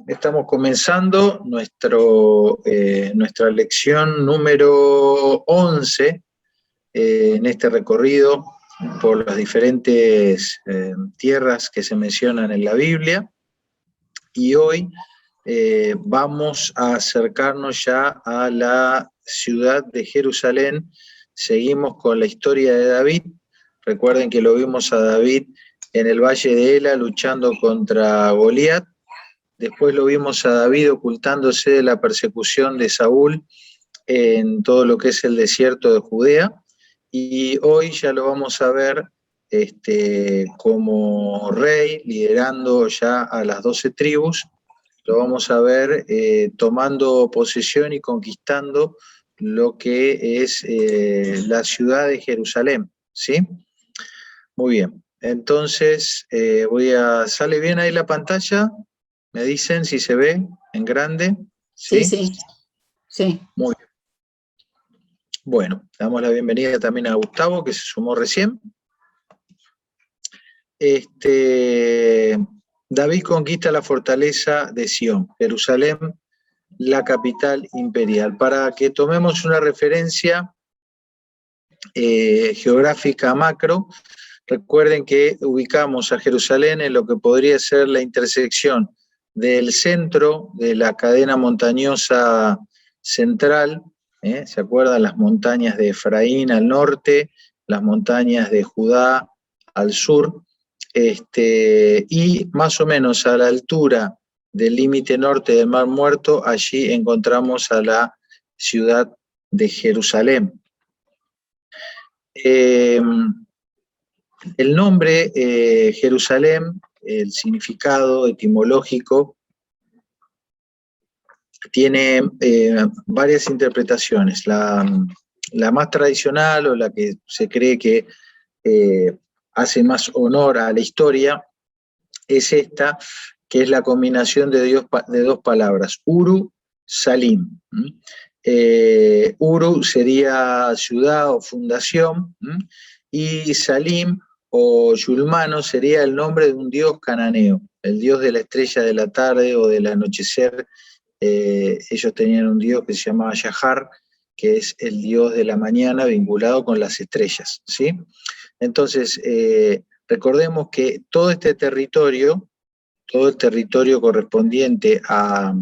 Estamos comenzando nuestra lección número 11 en este recorrido por las diferentes tierras que se mencionan en la Biblia. Y hoy vamos a acercarnos ya a la ciudad de Jerusalén. Seguimos con la historia de David. Recuerden que lo vimos a David en el valle de Ela luchando contra Goliat. Después lo vimos a David ocultándose de la persecución de Saúl en todo lo que es el desierto de Judea. Y hoy ya lo vamos a ver como rey, liderando ya a las 12 tribus. Lo vamos a ver tomando posesión y conquistando lo que es la ciudad de Jerusalén, ¿sí? Muy bien. Entonces, ¿sale bien ahí la pantalla? ¿Me dicen si se ve en grande? Sí, sí. Sí. Muy bien. Bueno, damos la bienvenida también a Gustavo, que se sumó recién. David conquista la fortaleza de Sión, Jerusalén, la capital imperial. Para que tomemos una referencia geográfica macro, recuerden que ubicamos a Jerusalén en lo que podría ser la intersección del centro de la cadena montañosa central, ¿se acuerdan? Las montañas de Efraín al norte, las montañas de Judá al sur, y más o menos a la altura del límite norte del Mar Muerto, allí encontramos a la ciudad de Jerusalén. El nombre Jerusalén, el significado etimológico, tiene varias interpretaciones. La más tradicional, o la que se cree que hace más honor a la historia, es esta, que es la combinación de dos palabras, Uru, Salim. Uru sería ciudad o fundación, y Salim o Yulmano sería el nombre de un dios cananeo, el dios de la estrella de la tarde o del anochecer. Ellos tenían un dios que se llamaba Yahar, que es el dios de la mañana vinculado con las estrellas, ¿sí? Entonces, recordemos que todo el territorio correspondiente a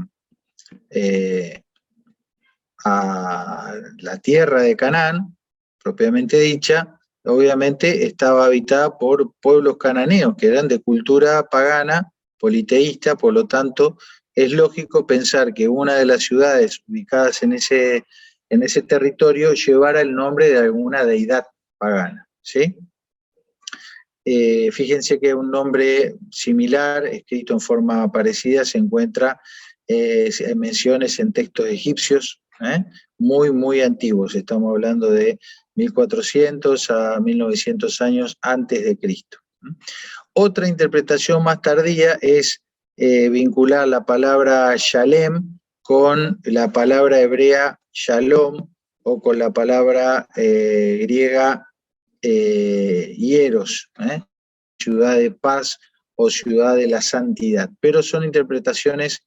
la tierra de Canaán, propiamente dicha, obviamente estaba habitada por pueblos cananeos, que eran de cultura pagana, politeísta. Por lo tanto, es lógico pensar que una de las ciudades ubicadas en ese territorio llevara el nombre de alguna deidad pagana, ¿sí? Fíjense que un nombre similar, escrito en forma parecida, se encuentra en menciones en textos egipcios, muy antiguos. Estamos hablando de 1400 a 1900 años antes de Cristo. Otra interpretación más tardía es vincular la palabra Shalem con la palabra hebrea Shalom, o con la palabra griega Hieros, ciudad de paz o ciudad de la santidad. Pero son interpretaciones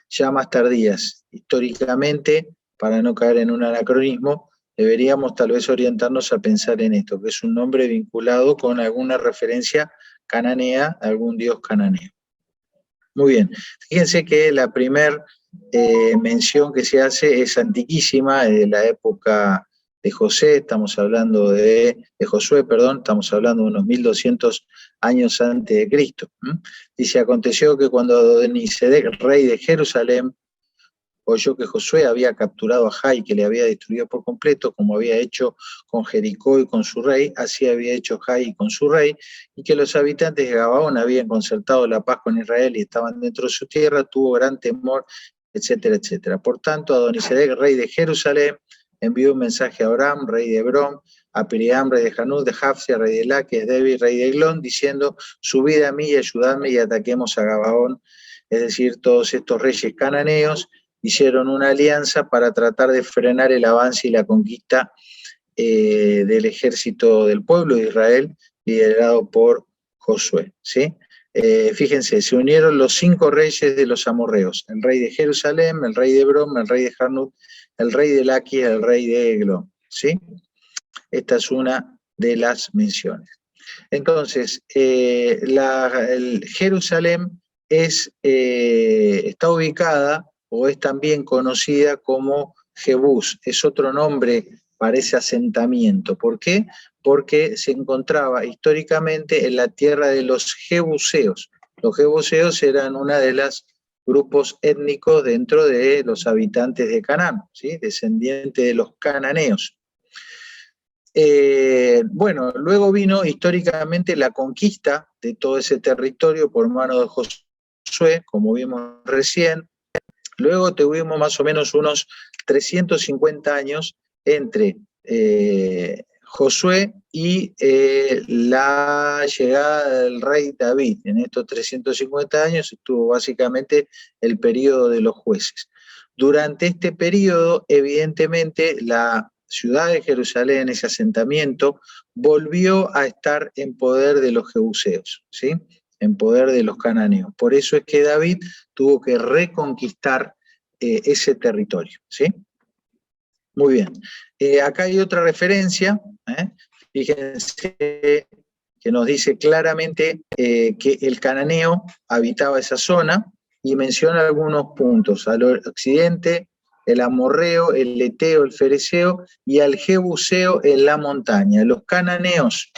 ya más tardías. Históricamente, para no caer en un anacronismo, deberíamos tal vez orientarnos a pensar en esto, que es un nombre vinculado con alguna referencia cananea, algún dios cananeo. Muy bien, fíjense que la primera mención que se hace es antiquísima, de la época de Josué, estamos hablando de unos 1200 años antes de Cristo. Dice: aconteció que cuando Adonisedec, rey de Jerusalén, oyó que Josué había capturado a Jai, que le había destruido por completo, como había hecho con Jericó y con su rey, así había hecho Jai con su rey, y que los habitantes de Gabaón habían concertado la paz con Israel y estaban dentro de su tierra, tuvo gran temor, etcétera, etcétera. Por tanto, Adonisedec, rey de Jerusalén, envió un mensaje a Abraham, rey de Hebrón, a Piriam, rey de Janús, de Jafsia, rey de Elá, que es David, rey de Eglón, diciendo: subid a mí y ayudadme y ataquemos a Gabaón. Es decir, todos estos reyes cananeos hicieron una alianza para tratar de frenar el avance y la conquista del ejército del pueblo de Israel, liderado por Josué, ¿sí? Fíjense, se unieron los 5 reyes de los amorreos, el rey de Jerusalén, el rey de Hebrón, el rey de Jarmut, el rey de Laquis, el rey de Eglón, ¿sí? Esta es una de las menciones. Entonces, el Jerusalén está ubicada o es también conocida como Jebús, es otro nombre para ese asentamiento. ¿Por qué? Porque se encontraba históricamente en la tierra de los jebuseos. Los jebuseos eran una de los grupos étnicos dentro de los habitantes de Canaán, ¿sí? Descendientes de los cananeos. Bueno, luego vino históricamente la conquista de todo ese territorio por mano de Josué, como vimos recién. Luego tuvimos más o menos unos 350 años entre Josué y la llegada del rey David. En estos 350 años estuvo básicamente el periodo de los jueces. Durante este periodo, evidentemente, la ciudad de Jerusalén, ese asentamiento, volvió a estar en poder de los jebuseos, ¿sí? En poder de los cananeos. Por eso es que David tuvo que reconquistar ese territorio, ¿sí? Muy bien. Acá hay otra referencia, fíjense que nos dice claramente que el cananeo habitaba esa zona y menciona algunos puntos. Al occidente, el amorreo, el eteo, el fereceo y al jebuseo en la montaña. Los cananeos,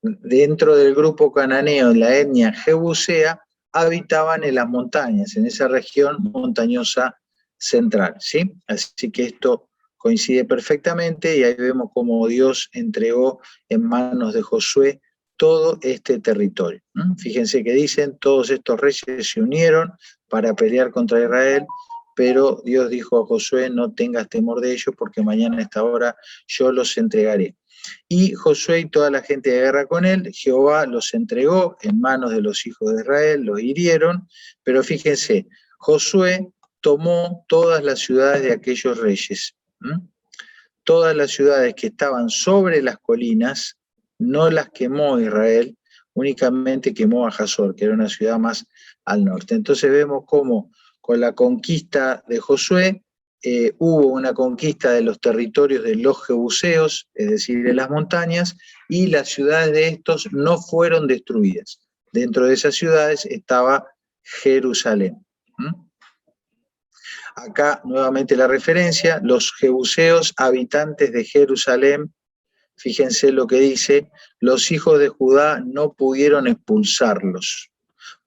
dentro del grupo cananeo, la etnia jebusea, habitaban en las montañas, en esa región montañosa central, ¿sí? Así que esto coincide perfectamente y ahí vemos cómo Dios entregó en manos de Josué todo este territorio. Fíjense que dicen, todos estos reyes se unieron para pelear contra Israel, pero Dios dijo a Josué, no tengas temor de ellos porque mañana a esta hora yo los entregaré. Y Josué y toda la gente de guerra con él, Jehová los entregó en manos de los hijos de Israel, los hirieron, pero fíjense, Josué tomó todas las ciudades de aquellos reyes. Todas las ciudades que estaban sobre las colinas, no las quemó Israel, únicamente quemó a Hazor, que era una ciudad más al norte. Entonces vemos cómo con la conquista de Josué, hubo una conquista de los territorios de los jebuseos, es decir, de las montañas, y las ciudades de estos no fueron destruidas. Dentro de esas ciudades estaba Jerusalén. Acá nuevamente la referencia, los jebuseos, habitantes de Jerusalén, fíjense lo que dice, los hijos de Judá no pudieron expulsarlos.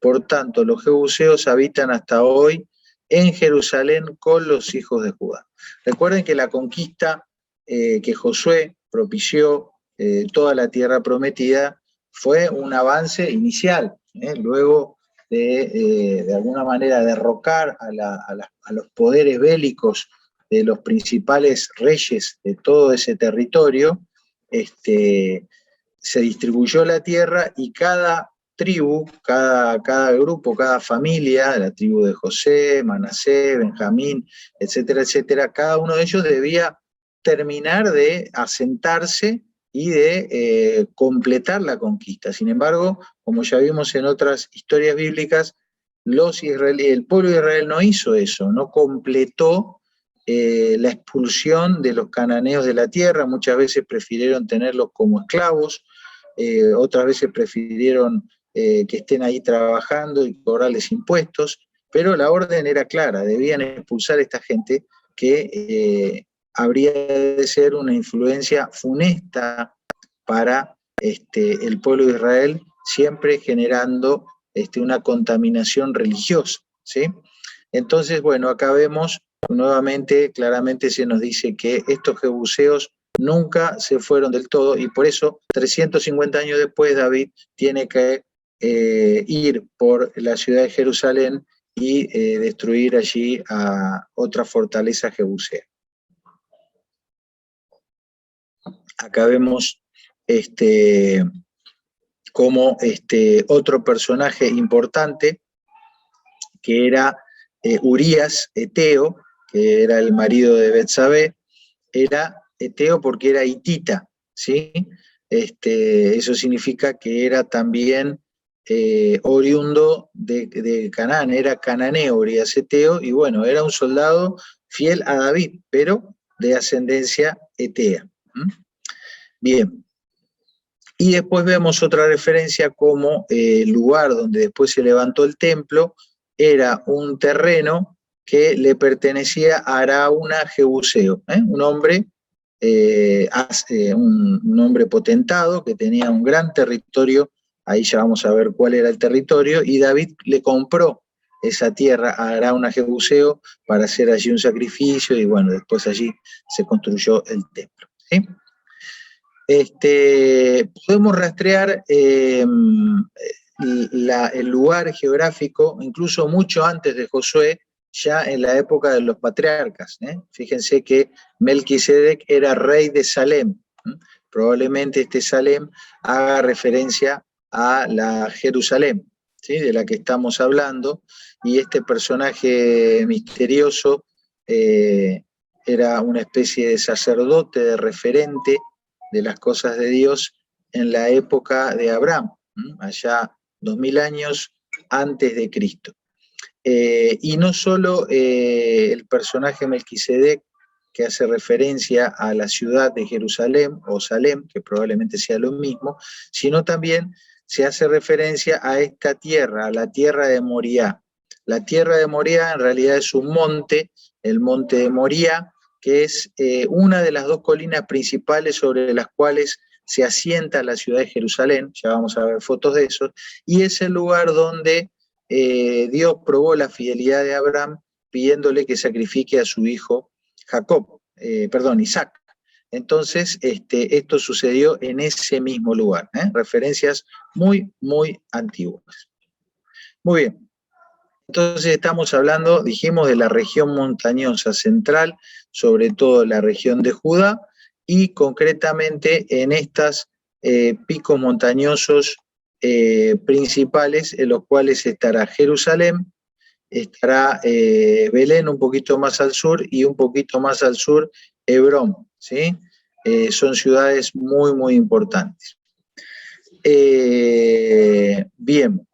Por tanto, los jebuseos habitan hasta hoy en Jerusalén con los hijos de Judá. Recuerden que la conquista que Josué propició, toda la tierra prometida, fue un avance inicial. Luego de alguna manera derrocar a los poderes bélicos de los principales reyes de todo ese territorio, se distribuyó la tierra y cada tribu, cada grupo, cada familia, la tribu de José, Manasés, Benjamín, etcétera, etcétera, cada uno de ellos debía terminar de asentarse y de completar la conquista. Sin embargo, como ya vimos en otras historias bíblicas, el pueblo de Israel no hizo eso, no completó la expulsión de los cananeos de la tierra. Muchas veces prefirieron tenerlos como esclavos, otras veces prefirieron que estén ahí trabajando y cobrarles impuestos, pero la orden era clara, debían expulsar a esta gente que habría de ser una influencia funesta para el pueblo de Israel, siempre generando una contaminación religiosa, ¿sí? Entonces, bueno, acá vemos nuevamente, claramente se nos dice que estos jebuseos nunca se fueron del todo y por eso 350 años después David tiene que ir por la ciudad de Jerusalén y destruir allí a otra fortaleza jebusea. Acá vemos como otro personaje importante que era Urías Eteo, que era el marido de Betsabé, era Eteo porque era hitita, ¿sí? eso significa que era también oriundo de Canaán, era cananeo, uriaseteo, y bueno, era un soldado fiel a David, pero de ascendencia etea. Bien. Y después vemos otra referencia como el lugar donde después se levantó el templo era un terreno que le pertenecía a Arauna Jebuseo, un hombre potentado que tenía un gran territorio. Ahí ya vamos a ver cuál era el territorio, y David le compró esa tierra a Arauna Jebuseo para hacer allí un sacrificio, y bueno, después allí se construyó el templo, ¿sí? Podemos rastrear el lugar geográfico incluso mucho antes de Josué, ya en la época de los patriarcas. Fíjense que Melquisedec era rey de Salem. Probablemente este Salem haga referencia a la Jerusalén, ¿sí?, de la que estamos hablando, y este personaje misterioso era una especie de sacerdote, de referente de las cosas de Dios en la época de Abraham, allá 2000 años antes de Cristo. Y no solo el personaje Melquisedec, que hace referencia a la ciudad de Jerusalén o Salem, que probablemente sea lo mismo, sino también se hace referencia a esta tierra, a la tierra de Moriah. La tierra de Moriah en realidad es un monte, el monte de Moriah, que es una de las dos colinas principales sobre las cuales se asienta la ciudad de Jerusalén. Ya vamos a ver fotos de eso, y es el lugar donde Dios probó la fidelidad de Abraham pidiéndole que sacrifique a su hijo Isaac. Entonces, esto sucedió en ese mismo lugar, referencias muy, muy antiguas. Muy bien. Entonces estamos hablando, dijimos, de la región montañosa central, sobre todo la región de Judá, y concretamente en estos picos montañosos principales, en los cuales estará Jerusalén, estará Belén un poquito más al sur, y un poquito más al sur Hebrón, ¿sí? Son ciudades muy, muy importantes. Bien.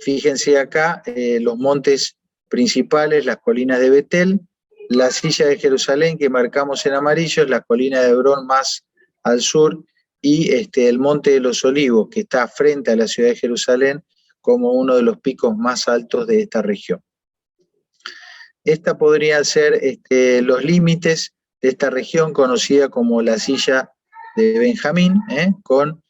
Fíjense acá los montes principales, las colinas de Betel, la silla de Jerusalén que marcamos en amarillo, la colina de Hebrón más al sur, y el monte de los Olivos, que está frente a la ciudad de Jerusalén como uno de los picos más altos de esta región. Esta podrían ser los límites de esta región conocida como la silla de Benjamín, con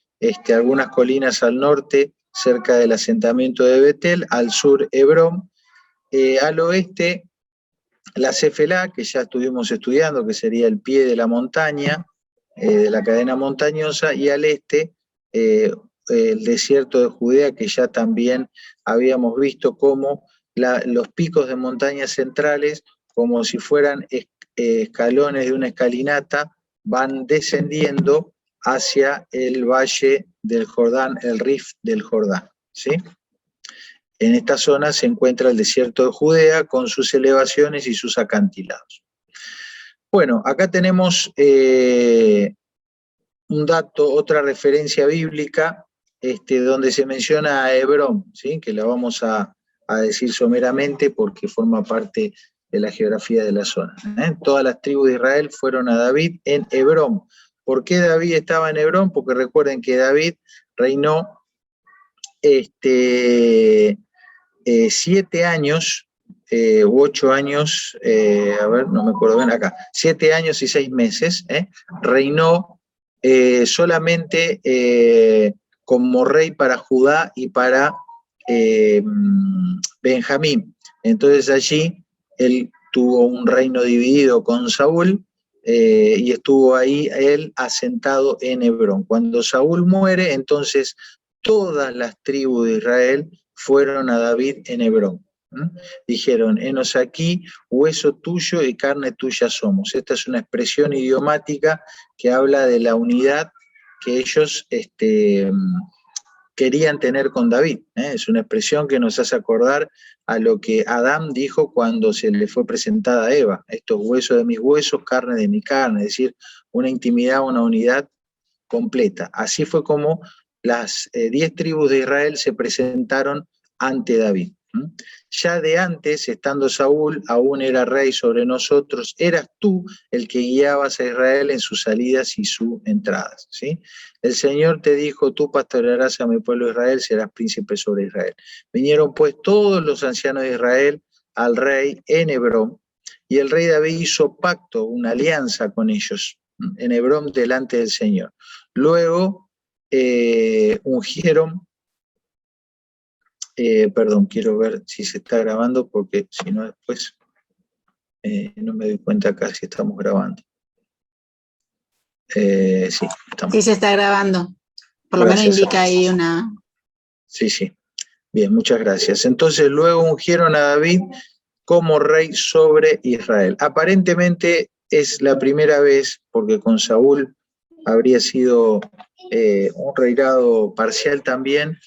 algunas colinas al norte, cerca del asentamiento de Betel, al sur Hebrón, al oeste la Cefelá, que ya estuvimos estudiando, que sería el pie de la montaña, de la cadena montañosa, y al este el desierto de Judea, que ya también habíamos visto como los picos de montañas centrales, como si fueran escalones de una escalinata, van descendiendo hacia el valle del Jordán, el Rif del Jordán, ¿sí? En esta zona se encuentra el desierto de Judea con sus elevaciones y sus acantilados. Bueno, acá tenemos un dato, otra referencia bíblica, donde se menciona a Hebrón, ¿sí?, que la vamos a decir someramente porque forma parte de la geografía de la zona. Todas las tribus de Israel fueron a David en Hebrón. ¿Por qué David estaba en Hebrón? Porque recuerden que David reinó 7 años u 8 años, a ver, no me acuerdo bien acá, 7 años y 6 meses, reinó solamente como rey para Judá y para Benjamín. Entonces allí él tuvo un reino dividido con Saúl, y estuvo ahí él asentado en Hebrón. Cuando Saúl muere, entonces todas las tribus de Israel fueron a David en Hebrón. Dijeron, henos aquí, hueso tuyo y carne tuya somos. Esta es una expresión idiomática que habla de la unidad que ellos querían tener con David. Es una expresión que nos hace acordar a lo que Adán dijo cuando se le fue presentada a Eva: estos huesos de mis huesos, carne de mi carne. Es decir, una intimidad, una unidad completa. Así fue como las 10 tribus de Israel se presentaron ante David. Ya de antes, estando Saúl, aún era rey sobre nosotros, eras tú el que guiabas a Israel en sus salidas y sus entradas, ¿sí? El Señor te dijo, tú pastorearás a mi pueblo Israel, serás príncipe sobre Israel. Vinieron pues todos los ancianos de Israel al rey en Hebrón, y el rey David hizo pacto, una alianza con ellos, en Hebrón delante del Señor. Luego ungieron, perdón, quiero ver si se está grabando, porque si no después no me doy cuenta acá si estamos grabando. Sí, estamos. Sí, se está grabando. Por lo menos indica ahí una... Sí, sí. Bien, muchas gracias. Entonces luego ungieron a David como rey sobre Israel. Aparentemente es la primera vez, porque con Saúl habría sido un reinado parcial también,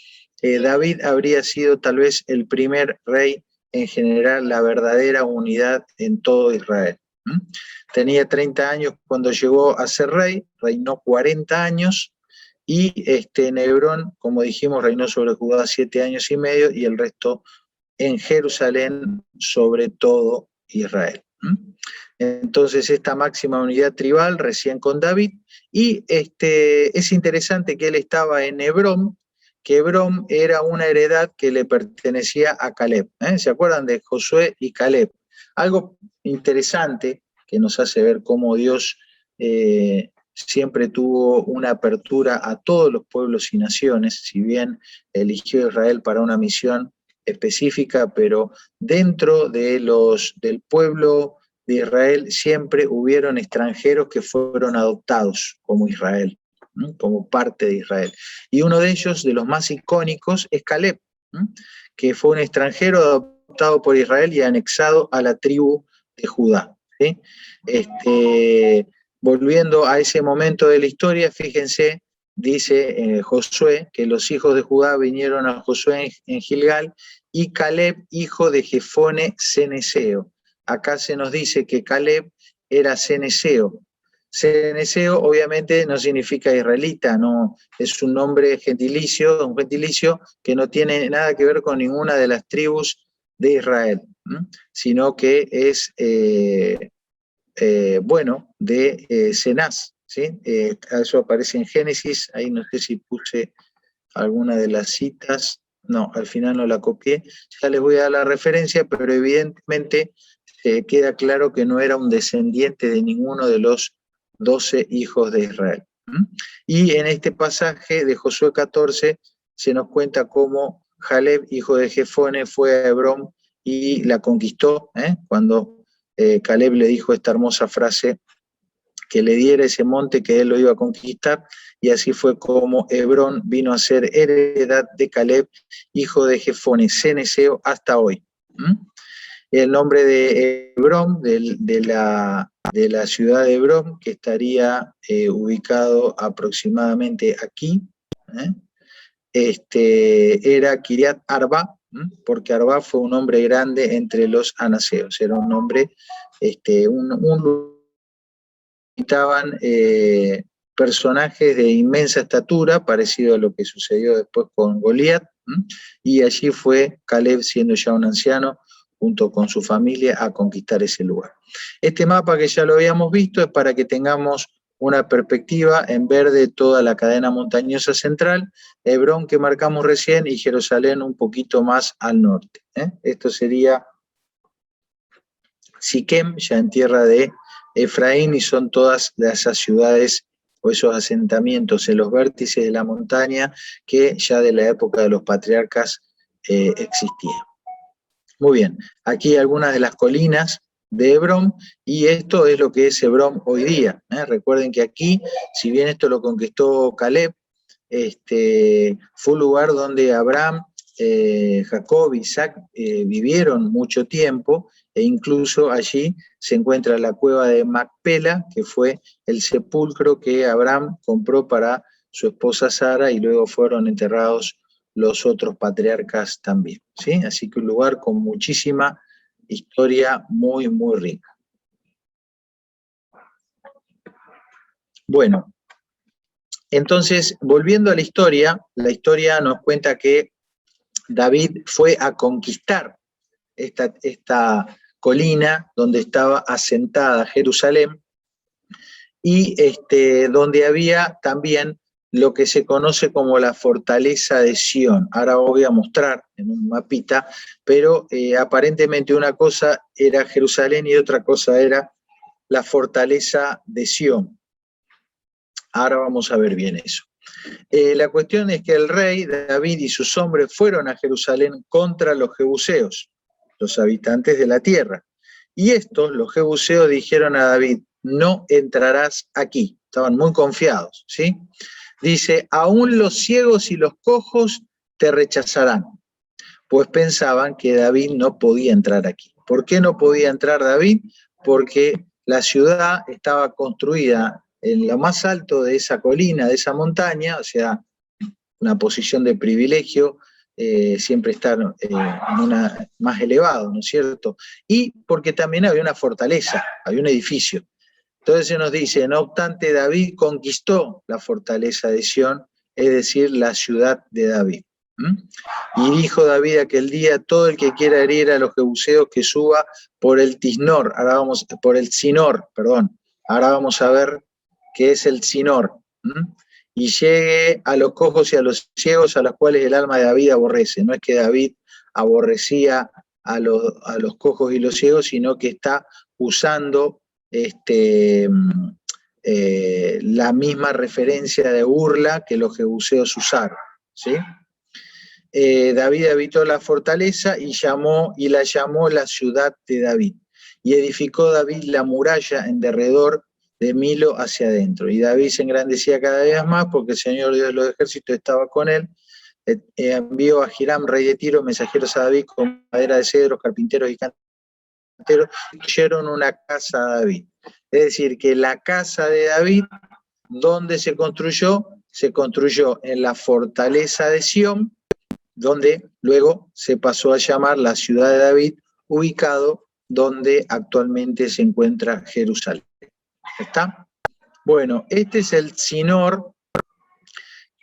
David habría sido tal vez el primer rey en generar la verdadera unidad en todo Israel. Tenía 30 años cuando llegó a ser rey, reinó 40 años, y en Hebrón, como dijimos, reinó sobre Judá 7 años y medio, y el resto en Jerusalén sobre todo Israel. Entonces esta máxima unidad tribal recién con David, y es interesante que él estaba en Hebrón, que Hebrón era una heredad que le pertenecía a Caleb. ¿Se acuerdan de Josué y Caleb? Algo interesante que nos hace ver cómo Dios siempre tuvo una apertura a todos los pueblos y naciones, si bien eligió a Israel para una misión específica, pero dentro de del pueblo de Israel siempre hubieron extranjeros que fueron adoptados como Israel, ¿no? Como parte de Israel. Y uno de ellos, de los más icónicos, es Caleb, ¿no? Que fue un extranjero adoptado por Israel y anexado a la tribu de Judá, ¿sí? Volviendo a ese momento de la historia, fíjense, dice Josué, que los hijos de Judá vinieron a Josué en Gilgal, y Caleb, hijo de Jefone ceneseo. Acá se nos dice que Caleb era ceneseo. Ceneseo obviamente no significa israelita, no, es un nombre gentilicio, un gentilicio que no tiene nada que ver con ninguna de las tribus de Israel, sino que es, de Cenaz, ¿sí? Eso aparece en Génesis, ahí no sé si puse alguna de las citas, no, al final no la copié, ya les voy a dar la referencia, pero evidentemente queda claro que no era un descendiente de ninguno de los 12 hijos de Israel. Y en este pasaje de Josué 14 se nos cuenta cómo Caleb, hijo de Jefone, fue a Hebrón y la conquistó, cuando Caleb le dijo esta hermosa frase, que le diera ese monte que él lo iba a conquistar, y así fue como Hebrón vino a ser heredad de Caleb, hijo de Jefone ceneseo, hasta hoy. El nombre de Hebrón, de la ciudad de Hebrón, que estaría ubicado aproximadamente aquí, era Kiriat Arba, porque Arba fue un hombre grande entre los anaseos, era un hombre, estaban personajes de inmensa estatura, parecido a lo que sucedió después con Goliat, y allí fue Caleb, siendo ya un anciano, junto con su familia, a conquistar ese lugar. Este mapa, que ya lo habíamos visto, es para que tengamos una perspectiva en verde toda la cadena montañosa central, Hebrón que marcamos recién, y Jerusalén un poquito más al norte. Esto sería Siquem, ya en tierra de Efraín, y son todas esas ciudades o esos asentamientos en los vértices de la montaña que ya de la época de los patriarcas existían. Muy bien, aquí algunas de las colinas de Hebrón, y esto es lo que es Hebrón hoy día. Recuerden que aquí, si bien esto lo conquistó Caleb, fue un lugar donde Abraham, Jacob, Isaac vivieron mucho tiempo, e incluso allí se encuentra la cueva de Macpela, que fue el sepulcro que Abraham compró para su esposa Sara, y luego fueron enterrados los otros patriarcas también, ¿sí? Así que un lugar con muchísima historia muy, muy rica. Bueno, Entonces, volviendo a la historia nos cuenta que David fue a conquistar esta colina donde estaba asentada Jerusalén, y donde había también lo que se conoce como la fortaleza de Sión. Ahora voy a mostrar en un mapita, pero aparentemente una cosa era Jerusalén y otra cosa era la fortaleza de Sión. Ahora vamos a ver bien eso. La cuestión es que el rey David y sus hombres fueron a Jerusalén contra los jebuseos, los habitantes de la tierra. Y estos, los jebuseos, dijeron a David: no entrarás aquí. Estaban muy confiados, ¿sí? Dice: aún los ciegos y los cojos te rechazarán. Pues pensaban que David no podía entrar aquí. ¿Por qué no podía entrar David? Porque la ciudad estaba construida en lo más alto de esa colina, de esa montaña, o sea, una posición de privilegio, siempre estar en una más elevado, ¿no es cierto? Y porque también había una fortaleza, había un edificio. Entonces se nos dice: no obstante, David conquistó la fortaleza de Sión, es decir, la ciudad de David. Y dijo David aquel día: todo el que quiera herir a los jebuseos, que suba por el Tisnor, por el Sinor, perdón. Ahora vamos a ver qué es el Sinor. Y llegue a los cojos y a los ciegos, a los cuales el alma de David aborrece. No es que David aborrecía a los cojos y los ciegos, sino que está usando la misma referencia de burla que los jebuseos usaron, ¿sí? David habitó la fortaleza y la llamó la ciudad de David. Y edificó David la muralla en derredor de Milo hacia adentro. Y David se engrandecía cada vez más porque el Señor Dios de los ejércitos estaba con él. Envió a Hiram, rey de Tiro, mensajeros a David con madera de cedros, carpinteros y canteros, y construyeron una casa a David. Es decir, que la casa de David, ¿dónde se construyó? Se construyó en la fortaleza de Sión, donde luego se pasó a llamar la ciudad de David, ubicado donde actualmente se encuentra Jerusalén. ¿Está? Bueno, este es el Sinor,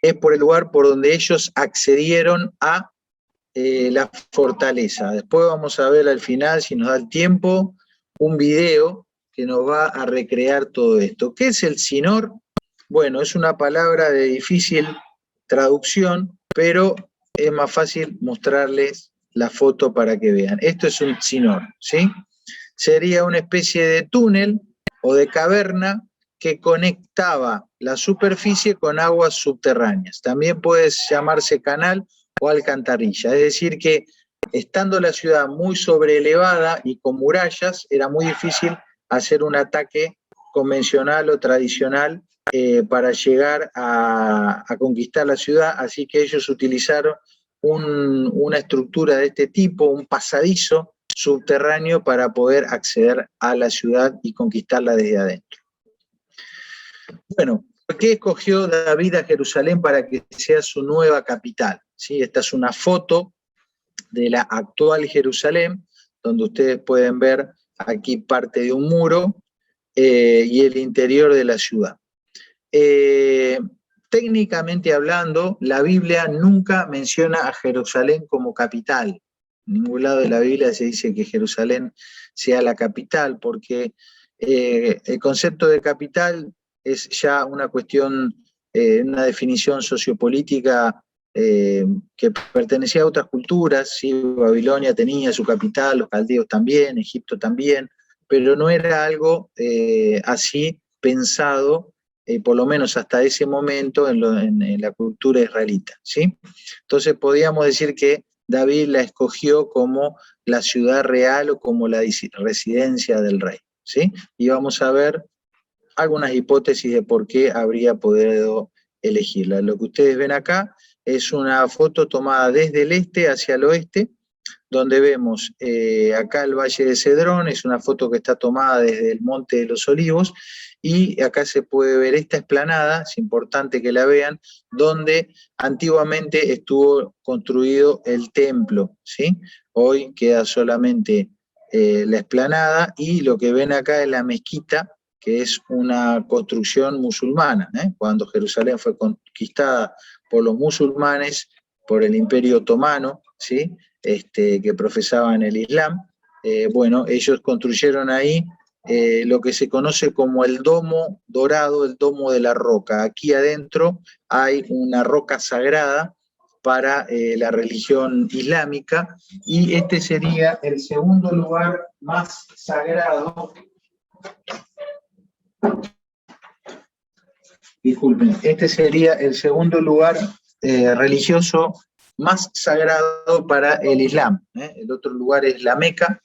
es por el lugar por donde ellos accedieron a la fortaleza. Después vamos a ver al final, si nos da el tiempo, un video que nos va a recrear todo esto. ¿Qué es el Sinor? Bueno, es una palabra de difícil traducción, pero es más fácil mostrarles la foto para que vean. Esto es un Sinor, ¿sí? Sería una especie de túnel o de caverna que conectaba la superficie con aguas subterráneas. También puede llamarse canal o alcantarilla. Es decir que, estando la ciudad muy sobreelevada y con murallas, era muy difícil hacer un ataque convencional o tradicional para llegar a conquistar la ciudad, así que ellos utilizaron una estructura de este tipo, un pasadizo subterráneo para poder acceder a la ciudad y conquistarla desde adentro. Bueno, ¿por qué escogió David a Jerusalén para que sea su nueva capital? ¿Sí? Esta es una foto de la actual Jerusalén, donde ustedes pueden ver aquí parte de un muro y el interior de la ciudad. Técnicamente hablando, la Biblia nunca menciona a Jerusalén como capital. En ningún lado de la Biblia se dice que Jerusalén sea la capital, porque el concepto de capital es ya una cuestión, una definición sociopolítica que pertenecía a otras culturas. ¿Sí? Babilonia tenía su capital, los caldeos también, Egipto también, pero no era algo así pensado, por lo menos hasta ese momento, en la cultura israelita, ¿sí? Entonces podíamos decir que David la escogió como la ciudad real o como la residencia del rey, ¿sí? Y vamos a ver algunas hipótesis de por qué habría podido elegirla. Lo que ustedes ven acá es una foto tomada desde el este hacia el oeste, donde vemos acá el Valle de Cedrón. Es una foto que está tomada desde el Monte de los Olivos, y acá se puede ver esta explanada, es importante que la vean, donde antiguamente estuvo construido el templo, ¿sí? Hoy queda solamente la explanada, y lo que ven acá es la mezquita, que es una construcción musulmana, cuando Jerusalén fue conquistada por los musulmanes, por el Imperio Otomano, ¿sí? Que profesaban el Islam. Bueno, ellos construyeron ahí lo que se conoce como el domo dorado, el domo de la roca. Aquí adentro hay una roca sagrada para la religión islámica, y este sería el segundo lugar más sagrado. Disculpen, este sería el segundo lugar religioso más sagrado para el Islam. El otro lugar es la Meca,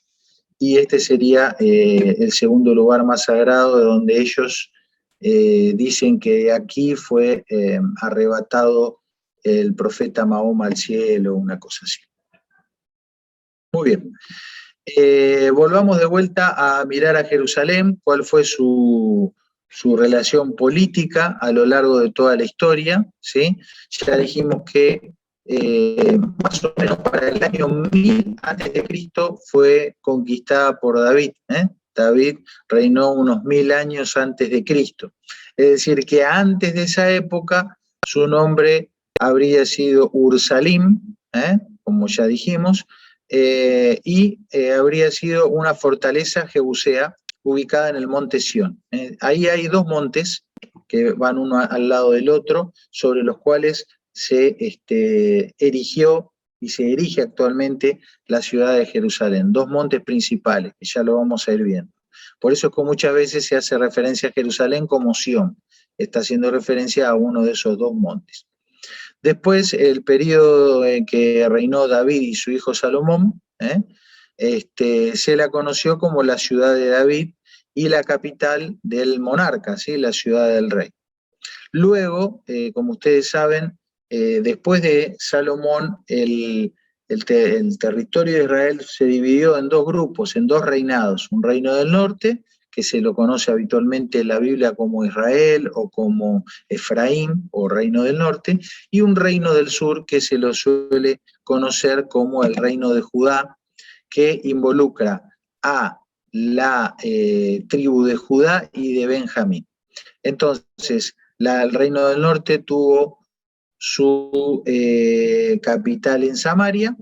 y este sería el segundo lugar más sagrado, de donde ellos dicen que aquí fue arrebatado el profeta Mahoma al cielo, una cosa así. Muy bien. Volvamos de vuelta a mirar a Jerusalén, cuál fue su relación política a lo largo de toda la historia, ¿sí? Ya dijimos que más o menos para el año 1000 a.C. fue conquistada por David. David reinó unos 1000 años antes de Cristo. Es decir, que antes de esa época su nombre habría sido Ursalim, como ya dijimos, y habría sido una fortaleza jebusea ubicada en el monte Sión. Ahí hay dos montes que van uno al lado del otro, sobre los cuales se erigió y se erige actualmente la ciudad de Jerusalén. Dos montes principales, que ya lo vamos a ir viendo. Por eso es que muchas veces se hace referencia a Jerusalén como Sión. Está haciendo referencia a uno de esos dos montes. Después, el periodo en que reinó David y su hijo Salomón, se la conoció como la ciudad de David y la capital del monarca, ¿sí? La ciudad del rey. Luego, como ustedes saben, después de Salomón, el territorio de Israel se dividió en dos grupos, en dos reinados: un reino del norte, que se lo conoce habitualmente en la Biblia como Israel o como Efraín o reino del norte, y un reino del sur que se lo suele conocer como el reino de Judá, que involucra a la tribu de Judá y de Benjamín. Entonces, el reino del norte tuvo su capital en Samaria,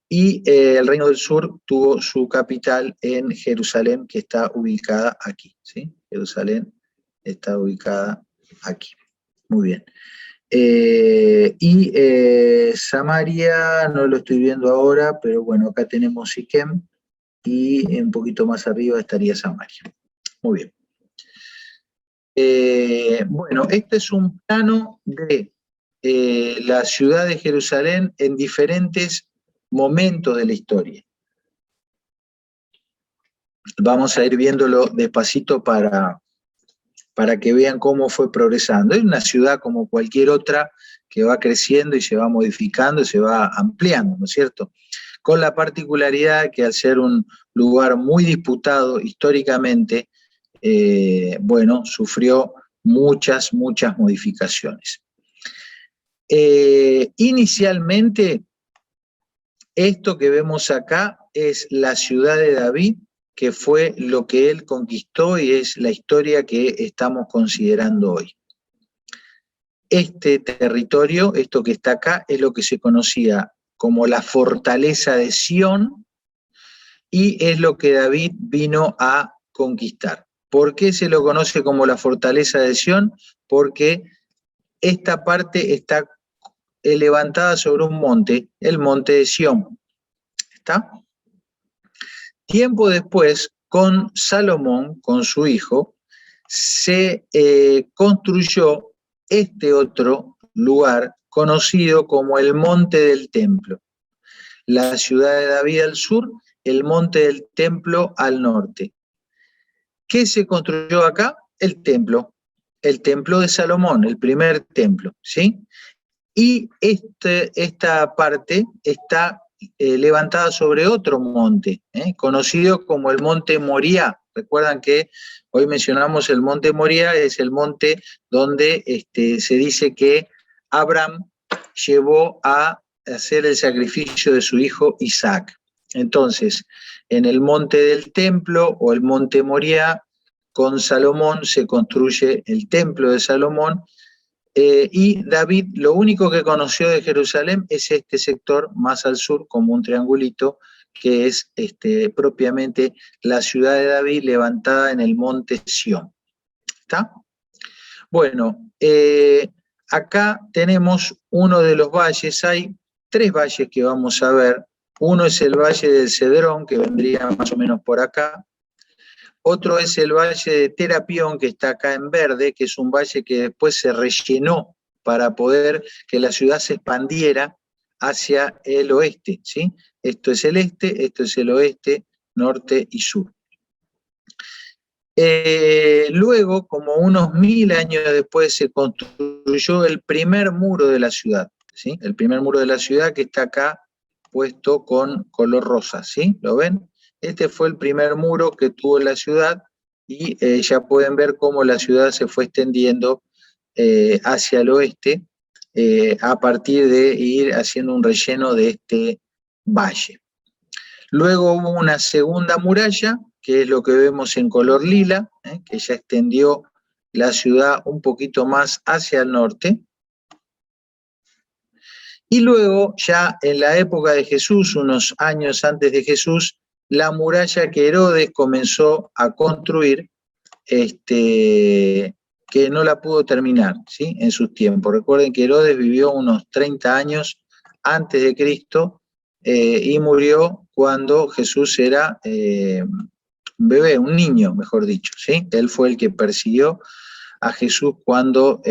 y el reino del sur tuvo su capital en Jerusalén, que está ubicada aquí, ¿sí? Jerusalén está ubicada aquí. Muy bien. Samaria no lo estoy viendo ahora, pero bueno, acá tenemos Siquem, y un poquito más arriba estaría Samaria. Muy bien. Bueno, este es un plano de la ciudad de Jerusalén en diferentes momentos de la historia. Vamos a ir viéndolo despacito para que vean cómo fue progresando. Es una ciudad como cualquier otra que va creciendo y se va modificando y se va ampliando, ¿no es cierto? Con la particularidad que al ser un lugar muy disputado históricamente, bueno, sufrió muchas modificaciones. Inicialmente, esto que vemos acá es la ciudad de David, que fue lo que él conquistó y es la historia que estamos considerando hoy. Este territorio, esto que está acá, es lo que se conocía como la fortaleza de Sión, y es lo que David vino a conquistar. ¿Por qué se lo conoce como la fortaleza de Sión? Porque esta parte está levantada sobre un monte, el monte de Sión. ¿Está? Tiempo después, con Salomón, con su hijo, se construyó este otro lugar conocido como el Monte del Templo. La ciudad de David al sur, el Monte del Templo al norte. ¿Qué se construyó acá? El templo de Salomón, el primer templo, ¿sí? Y esta parte está levantada sobre otro monte, conocido como el Monte Moriah. Recuerdan que hoy mencionamos el Monte Moriah, es el monte donde se dice que Abraham llevó a hacer el sacrificio de su hijo Isaac. Entonces, en el Monte del Templo o el Monte Moriah con Salomón se construye el templo de Salomón, y David lo único que conoció de Jerusalén es este sector más al sur, como un triangulito, que es propiamente la ciudad de David levantada en el monte Sión. ¿Está? Bueno, acá tenemos uno de los valles, hay 3 valles que vamos a ver. Uno es el valle del Cedrón, que vendría más o menos por acá. Otro es el valle de Terapión, que está acá en verde, que es un valle que después se rellenó para poder que la ciudad se expandiera hacia el oeste, ¿sí? Esto es el este, esto es el oeste, norte y sur. Luego, como unos 1000 años después, se construyó el primer muro de la ciudad, ¿sí? El primer muro de la ciudad, que está acá puesto con color rosa, ¿sí? ¿Lo ven? Este fue el primer muro que tuvo la ciudad, y ya pueden ver cómo la ciudad se fue extendiendo hacia el oeste, a partir de ir haciendo un relleno de este valle. Luego hubo una segunda muralla, que es lo que vemos en color lila, que ya extendió la ciudad un poquito más hacia el norte. Y luego, ya en la época de Jesús, unos años antes de Jesús, la muralla que Herodes comenzó a construir, que no la pudo terminar, ¿sí? En sus tiempos. Recuerden que Herodes vivió unos 30 años antes de Cristo, y murió cuando Jesús era un bebé, un niño, mejor dicho, ¿sí? Él fue el que persiguió a Jesús cuando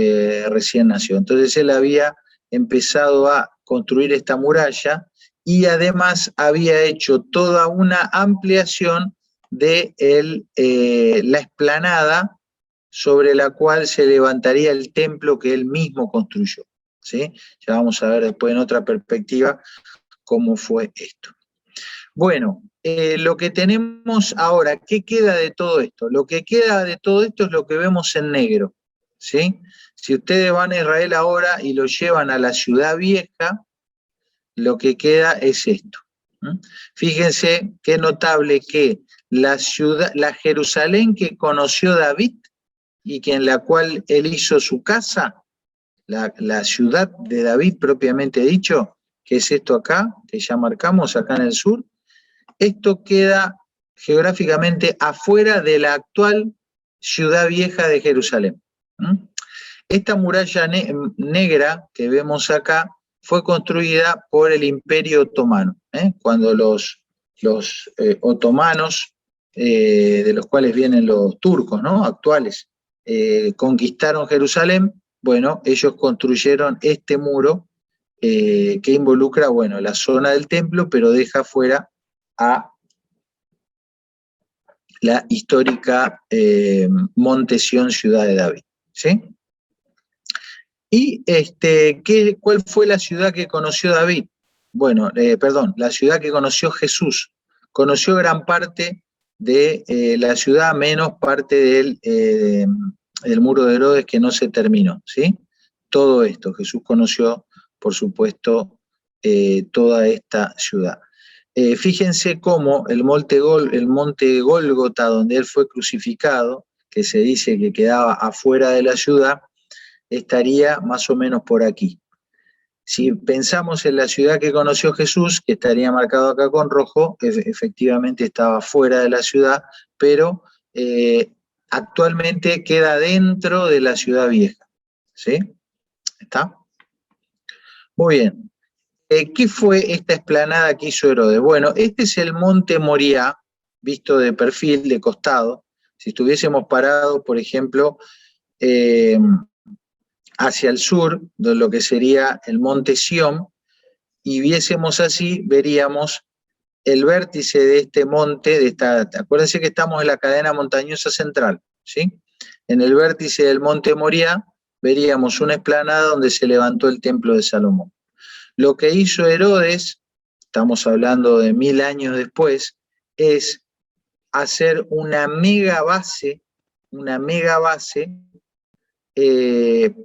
recién nació. Entonces él había empezado a construir esta muralla, y además había hecho toda una ampliación de la explanada sobre la cual se levantaría el templo que él mismo construyó, ¿sí? Ya vamos a ver después en otra perspectiva cómo fue esto. Bueno, lo que tenemos ahora, ¿qué queda de todo esto? Lo que queda de todo esto es lo que vemos en negro, ¿sí? Si ustedes van a Israel ahora y lo llevan a la ciudad vieja, lo que queda es esto. Fíjense qué notable que la Jerusalén que conoció David y que en la cual él hizo su casa, la ciudad de David propiamente dicho, que es esto acá, que ya marcamos acá en el sur, esto queda geográficamente afuera de la actual ciudad vieja de Jerusalén. Esta muralla negra que vemos acá fue construida por el Imperio Otomano, cuando los otomanos, de los cuales vienen los turcos, ¿no? Actuales, conquistaron Jerusalén. Bueno, ellos construyeron este muro, que involucra, bueno, la zona del templo, pero deja fuera a la histórica Monte Sión, ciudad de David, ¿sí? Y ¿cuál fue la ciudad que conoció David? Bueno, la ciudad que conoció Jesús. Conoció gran parte de la ciudad, menos parte del muro de Herodes, que no se terminó, ¿sí? Todo esto, Jesús conoció, por supuesto, toda esta ciudad. Fíjense cómo el monte Gólgota, donde él fue crucificado, que se dice que quedaba afuera de la ciudad, estaría más o menos por aquí. Si pensamos en la ciudad que conoció Jesús, que estaría marcado acá con rojo, efectivamente estaba fuera de la ciudad, pero actualmente queda dentro de la ciudad vieja, ¿sí? ¿Está? Muy bien. ¿Qué fue esta explanada que hizo Herodes? Bueno, este es el monte Moriah, visto de perfil, de costado. Si estuviésemos parados, por ejemplo, hacia el sur, de lo que sería el monte Sión, y viésemos así, veríamos el vértice de este monte, acuérdense que estamos en la cadena montañosa central, ¿sí? En el vértice del monte Moriah veríamos una explanada donde se levantó el templo de Salomón. Lo que hizo Herodes, estamos hablando de 1000 años después, es hacer una mega base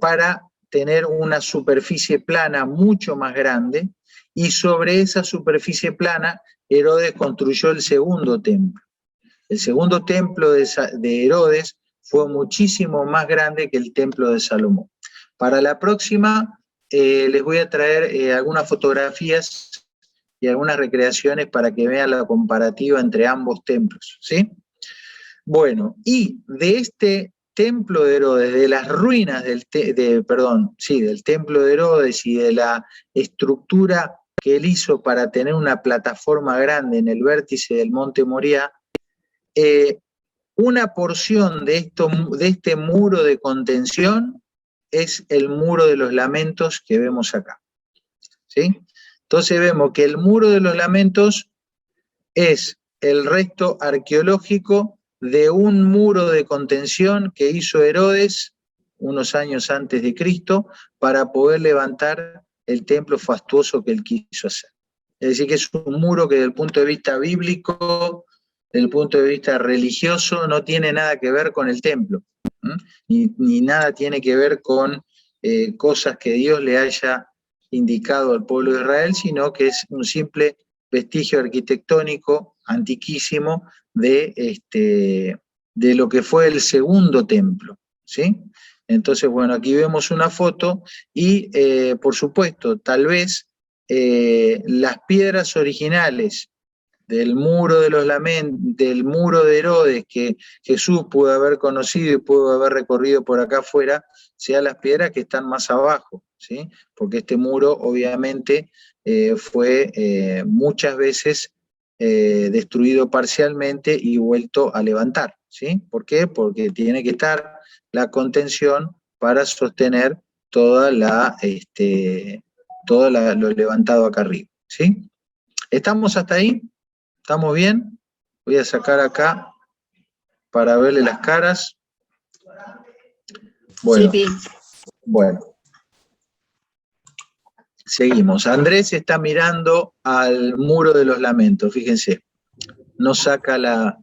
para tener una superficie plana mucho más grande, y sobre esa superficie plana Herodes construyó el segundo templo. El segundo templo de Herodes fue muchísimo más grande que el templo de Salomón. Para la próxima les voy a traer algunas fotografías y algunas recreaciones para que vean la comparativa entre ambos templos, ¿sí? Bueno, y de este templo de Herodes, de las ruinas del templo de Herodes y de la estructura que él hizo para tener una plataforma grande en el vértice del monte Moriah, una porción de este muro de contención es el muro de los lamentos que vemos acá, ¿sí? Entonces vemos que el muro de los lamentos es el resto arqueológico de un muro de contención que hizo Herodes unos años antes de Cristo para poder levantar el templo fastuoso que él quiso hacer. Es decir, que es un muro que desde el punto de vista bíblico, desde el punto de vista religioso, no tiene nada que ver con el templo, ni nada tiene que ver con cosas que Dios le haya indicado al pueblo de Israel, sino que es un simple vestigio arquitectónico antiquísimo de lo que fue el segundo templo, ¿sí? Entonces, bueno, aquí vemos una foto y, por supuesto, tal vez las piedras originales del muro de los lamentos, del muro de Herodes que Jesús pudo haber conocido y pudo haber recorrido por acá afuera, sean las piedras que están más abajo, ¿sí? Porque este muro obviamente fue muchas veces destruido parcialmente y vuelto a levantar, ¿sí? ¿Por qué? Porque tiene que estar la contención para sostener todo lo levantado acá arriba, ¿sí? ¿Estamos hasta ahí? ¿Estamos bien? Voy a sacar acá para verle las caras. Bueno, sí. Bueno. Seguimos. Andrés está mirando al muro de los lamentos, fíjense. No saca la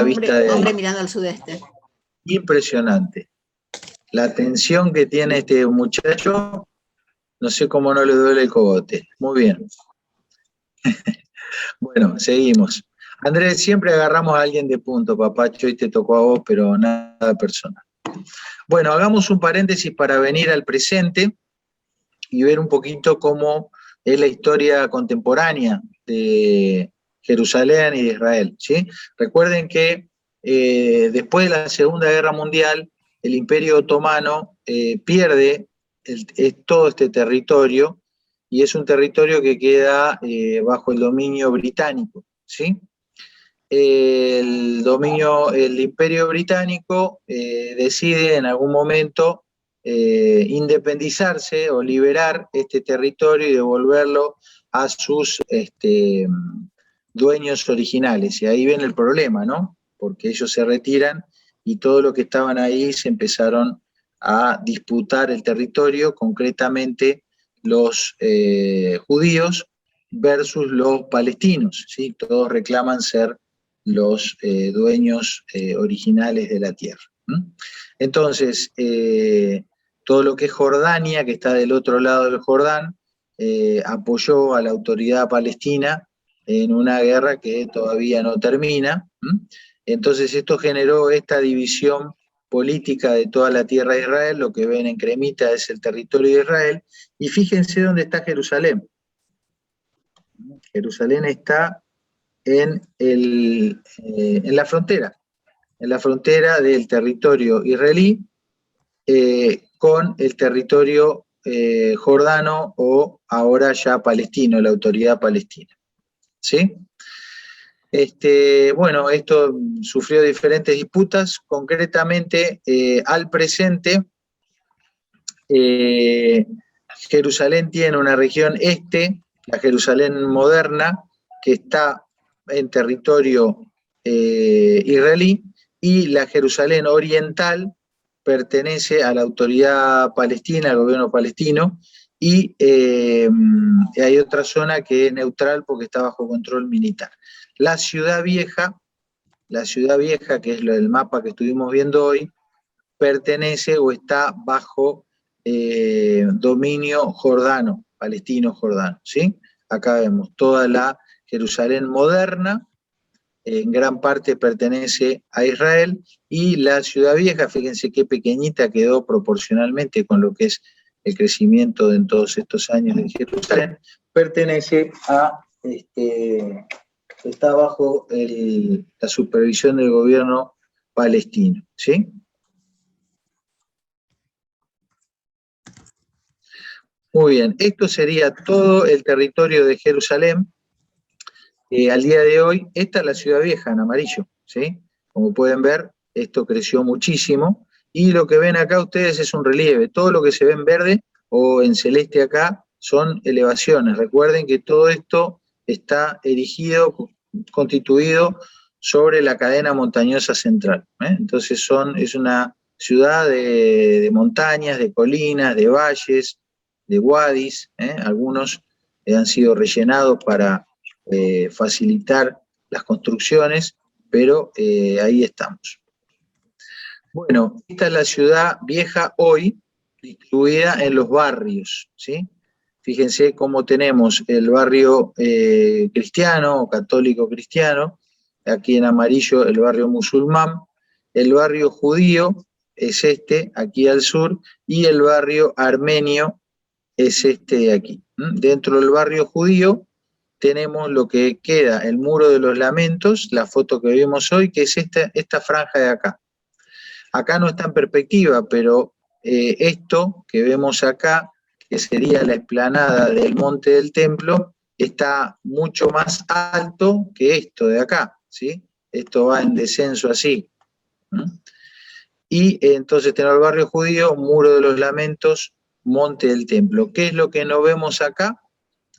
vista de ahí. Hombre mirando al sudeste. Impresionante. La atención que tiene este muchacho, no sé cómo no le duele el cogote. Muy bien. Bueno, seguimos. Andrés, siempre agarramos a alguien de punto, papacho, hoy te tocó a vos, pero nada personal. Bueno, hagamos un paréntesis para venir al presente y ver un poquito cómo es la historia contemporánea de Jerusalén y de Israel, ¿sí? Recuerden que después de la Segunda Guerra Mundial, el Imperio Otomano pierde todo este territorio, y es un territorio que queda bajo el dominio británico, ¿sí? El Imperio Británico decide en algún momento independizarse o liberar este territorio y devolverlo a sus dueños originales. Y ahí viene el problema, ¿no? Porque ellos se retiran y todo lo que estaban ahí se empezaron a disputar el territorio, concretamente los judíos versus los palestinos, ¿sí? Todos reclaman ser los dueños originales de la tierra. Entonces, todo lo que es Jordania, que está del otro lado del Jordán, apoyó a la autoridad palestina en una guerra que todavía no termina. Entonces esto generó esta división política de toda la tierra de Israel. Lo que ven en cremita es el territorio de Israel, y fíjense dónde está Jerusalén. Jerusalén está en la frontera del territorio israelí con el territorio jordano, o ahora ya palestino, la autoridad palestina, ¿sí? Bueno, esto sufrió diferentes disputas. Concretamente, al presente, Jerusalén tiene una región este, la Jerusalén moderna, que está en territorio israelí, y la Jerusalén oriental pertenece a la autoridad palestina, al gobierno palestino, y hay otra zona que es neutral porque está bajo control militar. La ciudad vieja, que es el mapa que estuvimos viendo hoy, pertenece o está bajo dominio jordano, palestino jordano, ¿sí? Acá vemos toda la Jerusalén moderna, en gran parte pertenece a Israel, y la ciudad vieja, fíjense qué pequeñita quedó proporcionalmente con lo que es el crecimiento en todos estos años de Jerusalén, pertenece a, está bajo la supervisión del gobierno palestino, ¿sí? Muy bien, esto sería todo el territorio de Jerusalén. Al día de hoy, esta es la ciudad vieja en amarillo, ¿sí? Como pueden ver, esto creció muchísimo, y lo que ven acá ustedes es un relieve. Todo lo que se ve en verde o en celeste acá son elevaciones. Recuerden que todo esto está erigido, constituido sobre la cadena montañosa central, ¿eh? Entonces es una ciudad de montañas, de colinas, de valles, de wadis, ¿eh? Algunos han sido rellenados para facilitar las construcciones, pero ahí estamos. Bueno, esta es la ciudad vieja hoy, distribuida en los barrios, ¿sí? Fíjense cómo tenemos el barrio cristiano o católico cristiano, aquí en amarillo el barrio musulmán, el barrio judío es este, aquí al sur, y el barrio armenio es este de aquí. Dentro del barrio judío tenemos lo que queda, el Muro de los Lamentos, la foto que vimos hoy, que es esta franja de acá. Acá no está en perspectiva, pero esto que vemos acá, que sería la explanada del Monte del Templo, está mucho más alto que esto de acá, ¿sí? Esto va en descenso así. Y entonces tenemos el barrio judío, Muro de los Lamentos, Monte del Templo. ¿Qué es lo que no vemos acá?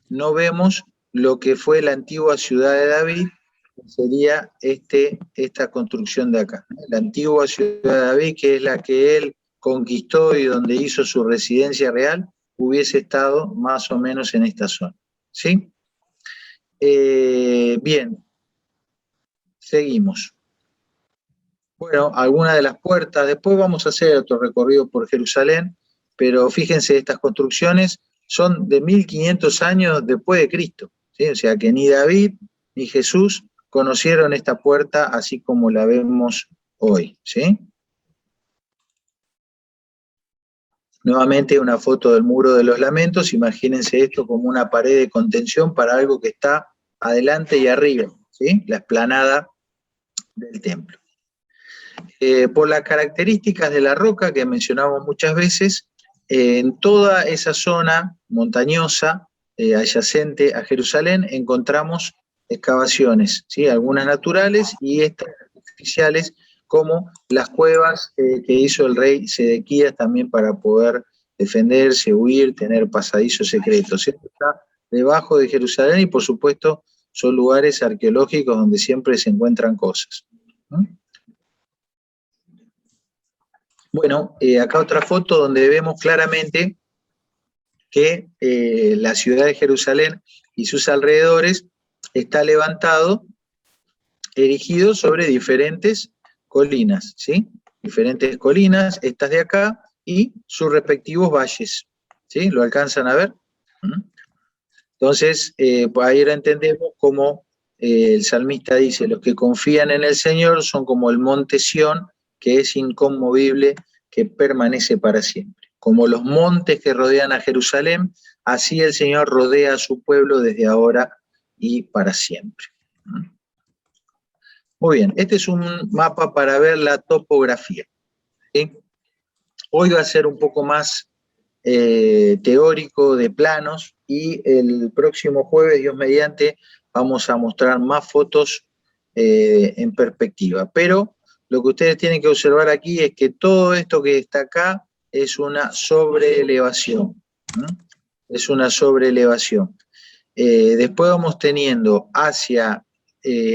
No vemos lo que fue la antigua ciudad de David, que sería esta construcción de acá. La antigua ciudad de David, que es la que él conquistó y donde hizo su residencia real, hubiese estado más o menos en esta zona. ¿Sí? Bien, seguimos. Bueno, algunas de las puertas, después vamos a hacer otro recorrido por Jerusalén, pero fíjense, estas construcciones son de 1500 años después de Cristo, ¿sí? O sea que ni David ni Jesús conocieron esta puerta así como la vemos hoy, ¿sí? Nuevamente una foto del Muro de los Lamentos, imagínense esto como una pared de contención para algo que está adelante y arriba, ¿sí? La explanada del templo. Por las características de la roca que mencionamos muchas veces, en toda esa zona montañosa adyacente a Jerusalén encontramos excavaciones, ¿sí? Algunas naturales y estas artificiales, como las cuevas que hizo el rey Sedequías también para poder defenderse, huir, tener pasadizos secretos. Esto está debajo de Jerusalén y por supuesto son lugares arqueológicos donde siempre se encuentran cosas. Bueno, acá otra foto donde vemos claramente que la ciudad de Jerusalén y sus alrededores está levantado, erigido sobre diferentes colinas, ¿sí? Diferentes colinas, estas de acá, y sus respectivos valles, ¿sí? ¿Lo alcanzan a ver? Entonces, ahí ahora entendemos cómo el salmista dice, los que confían en el Señor son como el monte Sión, que es inconmovible, que permanece para siempre. Como los montes que rodean a Jerusalén, así el Señor rodea a su pueblo desde ahora y para siempre. Muy bien, este es un mapa para ver la topografía, ¿sí? Hoy va a ser un poco más teórico de planos, y el próximo jueves, Dios mediante, vamos a mostrar más fotos en perspectiva. Pero lo que ustedes tienen que observar aquí es que todo esto que está acá es una sobreelevación. Es una sobreelevación. Después vamos teniendo hacia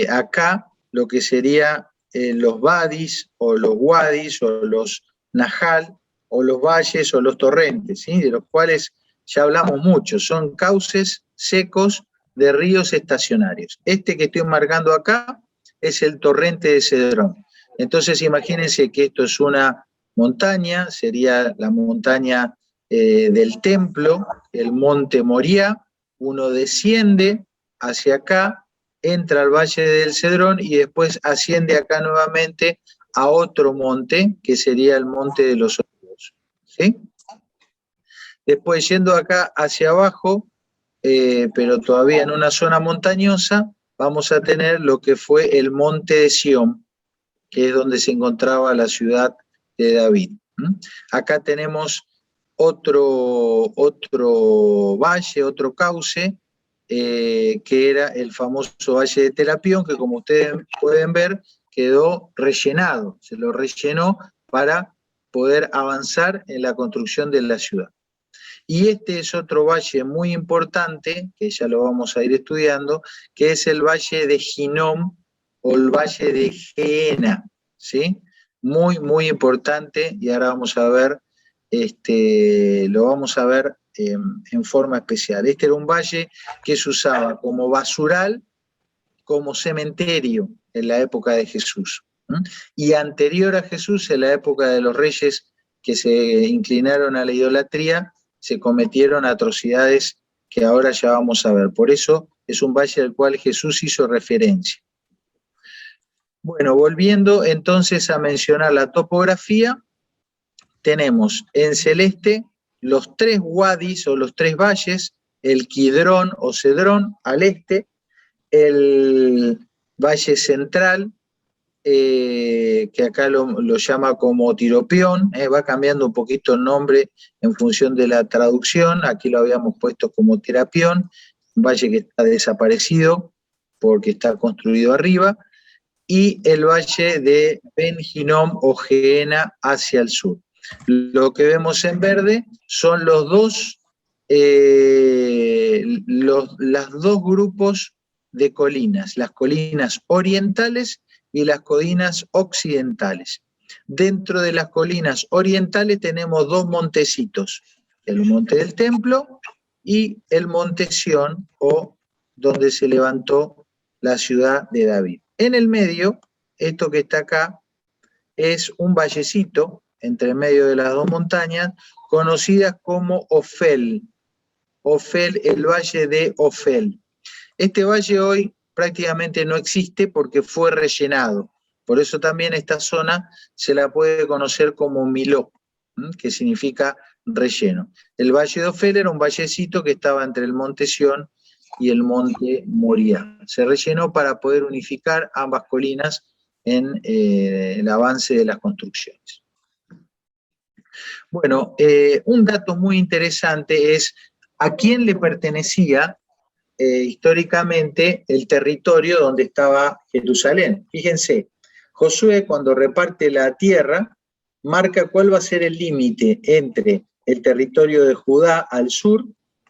acá lo que sería los badis o los wadis o los nahal o los valles o los torrentes, ¿sí? De los cuales ya hablamos mucho. Son cauces secos de ríos estacionarios. Este que estoy marcando acá es el torrente de Cedrón. Entonces imagínense que esto es una montaña, sería la montaña del templo, el monte Moriah. Uno desciende hacia acá entra al Valle del Cedrón y después asciende acá nuevamente a otro monte, que sería el Monte de los Olivos, ¿sí? Después yendo acá hacia abajo, pero todavía en una zona montañosa, vamos a tener lo que fue el Monte de Sión, que es donde se encontraba la ciudad de David. Acá tenemos otro valle, otro cauce, que era el famoso Valle de Telapión, que como ustedes pueden ver, quedó rellenado, se lo rellenó para poder avanzar en la construcción de la ciudad. Y este es otro valle muy importante, que ya lo vamos a ir estudiando, que es el Valle de Hinnom o el Valle de Gehenna, ¿sí? Muy, muy importante, y ahora vamos a ver, lo vamos a ver en forma especial. Este era un valle que se usaba como basural, como cementerio en la época de Jesús. Y anterior a Jesús, en la época de los reyes que se inclinaron a la idolatría, se cometieron atrocidades que ahora ya vamos a ver. Por eso es un valle al cual Jesús hizo referencia. Bueno, volviendo entonces a mencionar la topografía, tenemos en celeste los 3 wadis o los 3 valles, el Kidrón o Cedrón al este, el Valle Central, que acá lo llama como Tiropión, va cambiando un poquito el nombre en función de la traducción, aquí lo habíamos puesto como Terapión, un valle que está desaparecido porque está construido arriba, y el valle de Ben Hinnom o Gehenna hacia el sur. Lo que vemos en verde son los dos grupos de colinas, las colinas orientales y las colinas occidentales. Dentro de las colinas orientales tenemos 2 montecitos, el Monte del Templo y el Monte Sión, o donde se levantó la ciudad de David. En el medio, esto que está acá, es un vallecito entre medio de las 2 montañas, conocidas como Ofel. Ofel, el valle de Ofel. Este valle hoy prácticamente no existe porque fue rellenado. Por eso también esta zona se la puede conocer como Miló, que significa relleno. El Valle de Ofel era un vallecito que estaba entre el Monte Sión y el Monte Moriah. Se rellenó para poder unificar ambas colinas en el avance de las construcciones. Bueno, un dato muy interesante es a quién le pertenecía históricamente el territorio donde estaba Jerusalén. Fíjense, Josué cuando reparte la tierra, marca cuál va a ser el límite entre el territorio de Judá al sur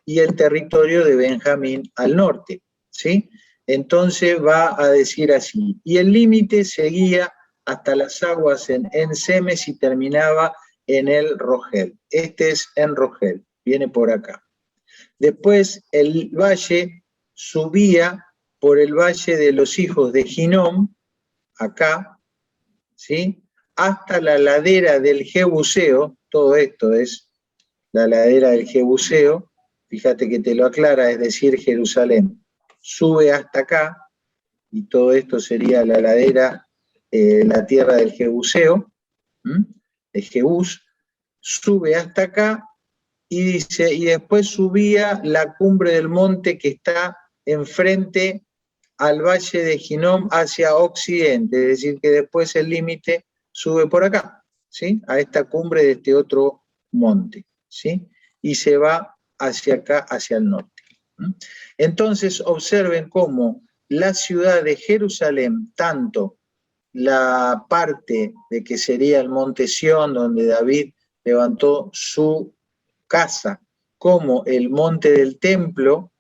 y el territorio de Benjamín al norte, ¿sí? Entonces va a decir así, y el límite seguía hasta las aguas en Semes y terminaba en el Rogel. Este es en Rogel, viene por acá. Después el valle subía por el valle de los hijos de Hinnom, acá, ¿sí? Hasta la ladera del Jebuseo, todo esto es la ladera del Jebuseo, fíjate que te lo aclara, es decir, Jerusalén. Sube hasta acá, y todo esto sería la ladera, la tierra del Jebuseo, de Jebús, sube hasta acá, y dice, y después subía la cumbre del monte que está enfrente al valle de Hinnom hacia occidente, es decir, que después el límite sube por acá, ¿sí? A esta cumbre de este otro monte, ¿sí? Y se va hacia acá, hacia el norte. Entonces observen cómo la ciudad de Jerusalén, tanto la parte de que sería el monte Sión, donde David levantó su casa, como el monte del templo,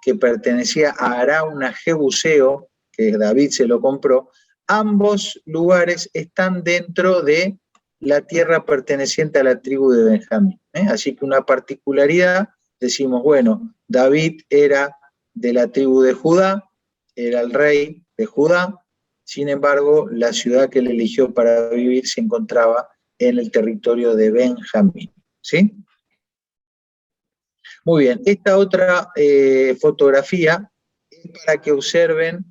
que pertenecía a Arauna Jebuseo, que David se lo compró, ambos lugares están dentro de la tierra perteneciente a la tribu de Benjamín. Así que una particularidad, decimos, bueno, David era de la tribu de Judá, era el rey de Judá, sin embargo, la ciudad que él eligió para vivir se encontraba en el territorio de Benjamín, ¿sí? Muy bien, esta otra fotografía es para que observen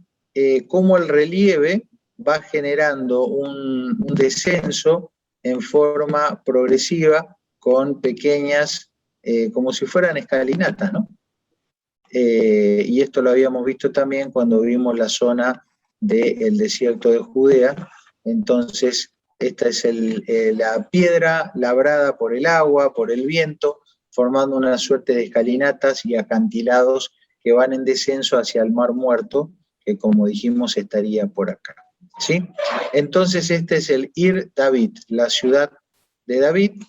cómo el relieve va generando un descenso en forma progresiva con pequeñas, como si fueran escalinatas, ¿no? Y esto lo habíamos visto también cuando vimos la zona del desierto de Judea. Entonces, esta es la piedra labrada por el agua, por el viento, formando una suerte de escalinatas y acantilados que van en descenso hacia el Mar Muerto, que como dijimos estaría por acá. ¿Sí? Entonces este es el Ir David, la ciudad de David.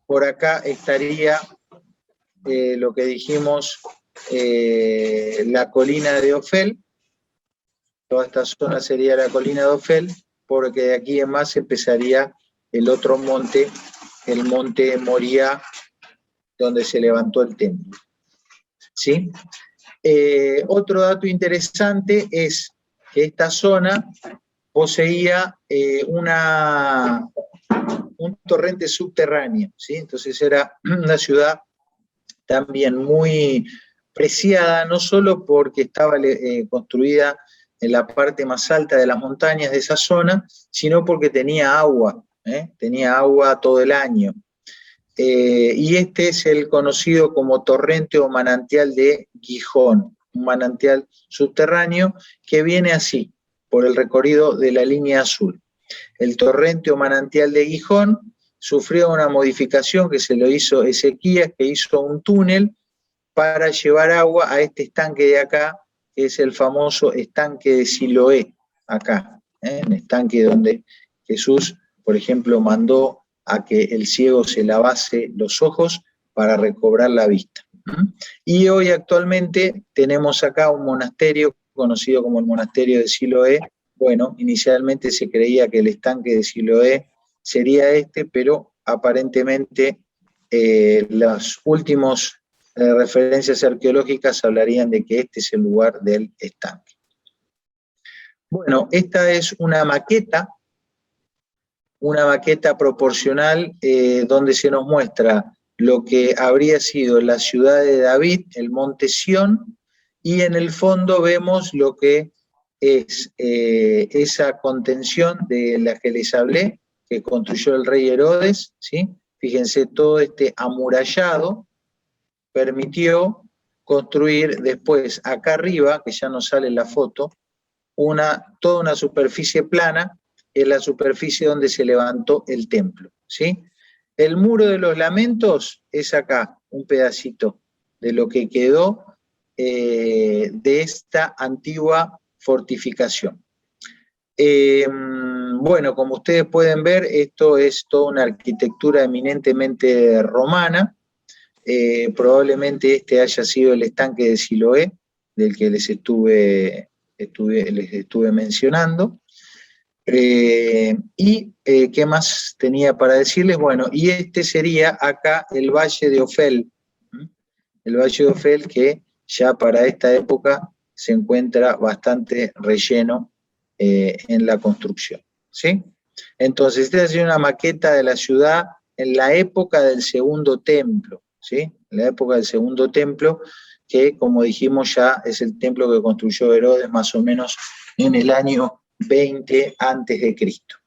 Por acá estaría lo que dijimos, la colina de Ofel. Toda esta zona sería la colina de Ofel, porque de aquí en más empezaría el otro monte, el monte Moriah, donde se levantó el templo. ¿Sí? Otro dato interesante es que esta zona poseía un torrente subterráneo, ¿sí? Entonces era una ciudad también muy preciada, no solo porque estaba construida en la parte más alta de las montañas de esa zona, sino porque tenía agua todo el año. Y este es el conocido como torrente o manantial de Gijón, un manantial subterráneo que viene así, por el recorrido de la línea azul. El torrente o manantial de Gijón sufrió una modificación que se lo hizo Ezequías, que hizo un túnel para llevar agua a este estanque de acá, que es el famoso estanque de Siloé, acá, un estanque donde Jesús, por ejemplo, mandó a que el ciego se lavase los ojos para recobrar la vista. Y hoy actualmente tenemos acá un monasterio conocido como el monasterio de Siloé. Bueno, inicialmente se creía que el estanque de Siloé sería este, pero aparentemente los últimos referencias arqueológicas hablarían de que este es el lugar del estanque. Bueno, esta es una maqueta proporcional donde se nos muestra lo que habría sido la ciudad de David, el monte Sión, y en el fondo vemos lo que es esa contención de la que les hablé, que construyó el rey Herodes, ¿sí? Fíjense, todo este amurallado permitió construir después acá arriba, que ya no sale en la foto, toda una superficie plana, es la superficie donde se levantó el templo, ¿sí? El muro de los lamentos es acá, un pedacito de lo que quedó de esta antigua fortificación. Bueno, como ustedes pueden ver, esto es toda una arquitectura eminentemente romana. Probablemente este haya sido el estanque de Siloé, del que les estuve mencionando. ¿Qué más tenía para decirles? Bueno, y este sería acá el Valle de Ofel. El Valle de Ofel, que ya para esta época se encuentra bastante relleno en la construcción, ¿sí? Entonces, esta es una maqueta de la ciudad en la época del Segundo Templo, ¿sí? En la época del Segundo Templo, que como dijimos ya es el templo que construyó Herodes más o menos en el año 20 antes de Cristo.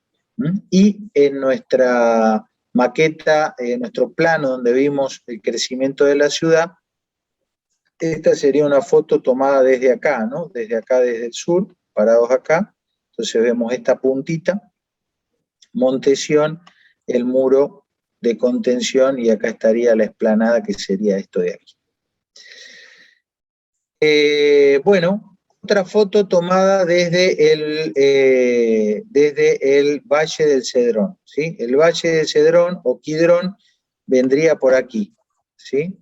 Y en nuestra maqueta, en nuestro plano donde vimos el crecimiento de la ciudad, esta sería una foto tomada desde acá, ¿no? Desde acá, desde el sur, parados acá. Entonces vemos esta puntita, Monte Sión, el muro de contención, y acá estaría la explanada, que sería esto de aquí. Bueno, otra foto tomada desde el Valle del Cedrón, ¿sí? El Valle del Cedrón o Kidrón vendría por aquí, ¿sí?